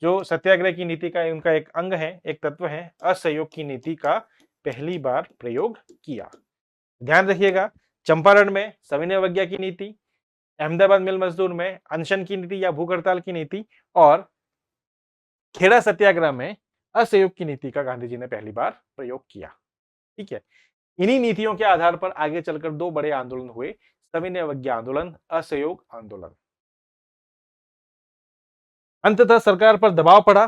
जो सत्याग्रह की नीति का उनका एक अंग है, एक तत्व है, असहयोग की नीति का पहली बार प्रयोग किया। ध्यान रखिएगा, चंपारण में सविनय अवज्ञा की नीति, अहमदाबाद मिल मजदूर में अनशन की नीति या भूख हड़ताल की नीति, और खेड़ा सत्याग्रह में असहयोग की नीति का गांधी जी ने पहली बार प्रयोग किया, ठीक है। इन्हीं नीतियों के आधार पर आगे चलकर दो बड़े आंदोलन हुए, सविनय अवज्ञा आंदोलन, असहयोग आंदोलन। अंततः सरकार पर दबाव पड़ा।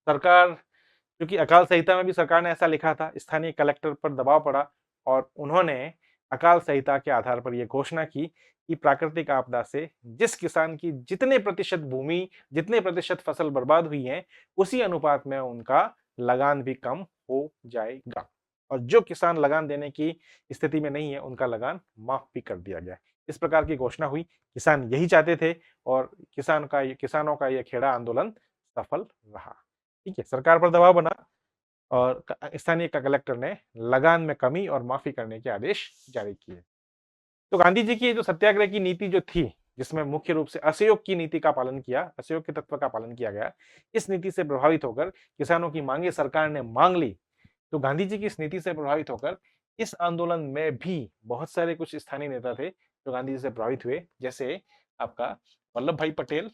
सरकार, क्योंकि अकाल संहिता में भी सरकार ने ऐसा लिखा था, स्थानीय कलेक्टर पर दबाव पड़ा और उन्होंने अकाल संहिता के आधार पर यह घोषणा की कि प्राकृतिक आपदा से जिस किसान की जितने प्रतिशत भूमि, जितने प्रतिशत फसल बर्बाद हुई है, उसी अनुपात में उनका लगान भी कम हो जाएगा, और जो किसान लगान देने की स्थिति में नहीं है उनका लगान माफ भी कर दिया गया। इस प्रकार की घोषणा हुई। किसान यही चाहते थे और किसानों का यह खेड़ा आंदोलन सफल रहा, ठीक है। सरकार पर दबाव बना और स्थानीय कलेक्टर ने लगान में कमी और माफी करने के आदेश जारी किए। तो गांधी जी की जो सत्याग्रह की नीति जो थी, जिसमें मुख्य रूप से असहयोग की नीति का पालन किया, असहयोग के तत्व का पालन किया गया, इस नीति से प्रभावित होकर किसानों की मांगे सरकार ने मांग ली। तो गांधी जी की इस नीति से प्रभावित होकर इस आंदोलन में भी बहुत सारे कुछ स्थानीय नेता थे जो गांधी जी से प्रभावित हुए, जैसे आपका वल्लभ भाई पटेल,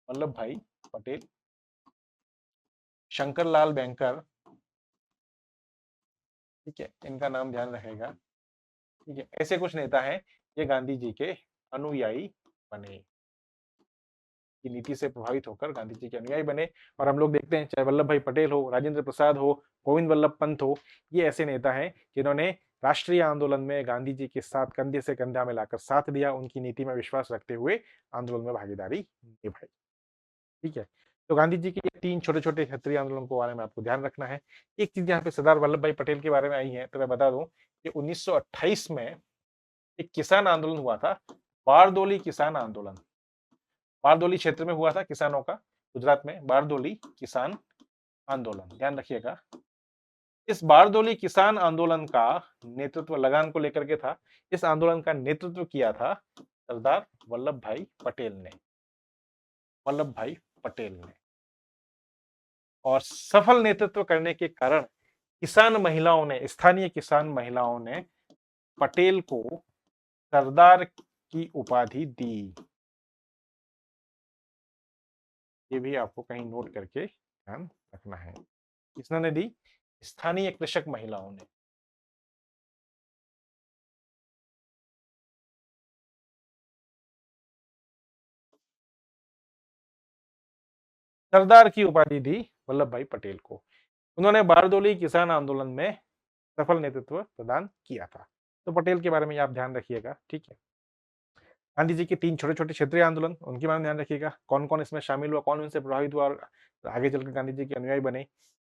वल्लभ भाई पटेल, शंकर लाल बैंकर, ठीक है, इनका नाम ध्यान रखेगा, ठीक है। ऐसे कुछ नेता हैं ये गांधी जी के अनुयायी बने, की नीति से प्रभावित होकर गांधी जी के अनुयायी बने। और हम लोग देखते हैं, चाहे वल्लभ भाई पटेल हो, राजेंद्र प्रसाद हो, गोविंद वल्लभ पंत हो, ये ऐसे नेता हैं जिन्होंने राष्ट्रीय आंदोलन में गांधी जी के साथ कंधे से कंधा मिलाकर साथ दिया, उनकी नीति में विश्वास रखते हुए आंदोलन में भागीदारी निभाई, ठीक है। तो गांधी जी के तीन छोटे छोटे क्षत्रिय आंदोलन के बारे में आपको ध्यान रखना है। एक चीज यहाँ पे सरदार वल्लभ भाई पटेल के बारे में आई है तो मैं बता दूं कि 1928 में एक किसान आंदोलन हुआ था, बारदोली किसान आंदोलन। बारदोली क्षेत्र में हुआ था किसानों का, गुजरात में बारदोली किसान आंदोलन, ध्यान रखिएगा। इस बारदोली किसान आंदोलन का नेतृत्व लगान को लेकर के था। इस आंदोलन का नेतृत्व किया था सरदार वल्लभ भाई पटेल ने, वल्लभ भाई पटेल ने। और सफल नेतृत्व करने के कारण किसान महिलाओं ने, स्थानीय किसान महिलाओं ने पटेल को सरदार की उपाधि दी। ये भी आपको कहीं नोट करके ध्यान रखना है। किसने दी? स्थानीय कृषक महिलाओं ने। सरदार की उपाधि दी वल्लभ भाई पटेल को। उन्होंने बारदोली किसान आंदोलन में सफल नेतृत्व प्रदान किया था। तो पटेल के बारे में आप ध्यान रखिएगा, ठीक है। गांधी जी के तीन छोटे छोटे क्षेत्रीय आंदोलन, उनके बारे में ध्यान रखिएगा, कौन कौन इसमें शामिल हुआ, कौन उनसे प्रभावित हुआ और आगे चलकर गांधी जी के अनुयायी बने,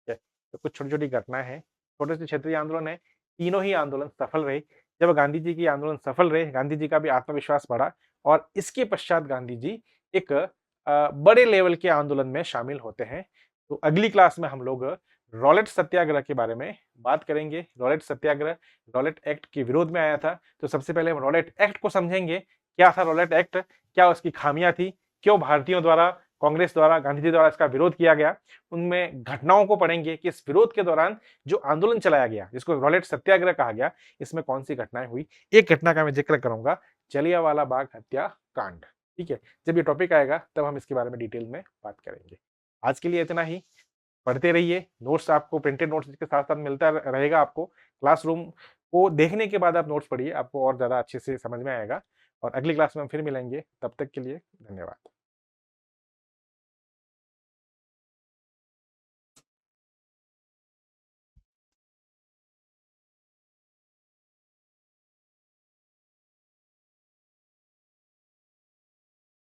तो कुछ छोटी छोटी घटनाएं हैं, छोटे से क्षेत्रीय आंदोलन है। तीनों ही आंदोलन सफल रहे। जब गांधी जी की आंदोलन सफल रहे, गांधी जी का भी आत्मविश्वास बढ़ा और इसके पश्चात गांधी जी एक बड़े लेवल के आंदोलन में शामिल होते हैं। तो अगली क्लास में हम लोग रॉलेट सत्याग्रह के बारे में बात करेंगे। रॉलेट सत्याग्रह रॉलेट एक्ट के विरोध में आया था, तो सबसे पहले हम रॉलेट एक्ट को समझेंगे। क्या था रॉलेट एक्ट, क्या उसकी खामियां थी, क्यों भारतीयों द्वारा, कांग्रेस द्वारा, गांधी जी द्वारा इसका विरोध किया गया, उनमें घटनाओं को पढ़ेंगे कि इस विरोध के दौरान जो आंदोलन चलाया गया, जिसको रॉलेट सत्याग्रह कहा गया, इसमें कौन सी घटनाएं हुई। एक घटना का मैं जिक्र करूंगा, जलियांवाला बाग हत्याकांड। ठीक है? जब ये टॉपिक आएगा तब हम इसके बारे में डिटेल में बात करेंगे। आज के लिए इतना ही। पढ़ते रहिए, नोट्स आपको प्रिंटेड नोट्स के साथ-साथ मिलता रहेगा आपको। क्लासरूम को देखने के बाद आप नोट्स पढ़िए, आपको और ज़्यादा अच्छे से समझ में आएगा और अगली क्लास में हम फिर मिलेंगे। तब तक के लिए धन्यवाद।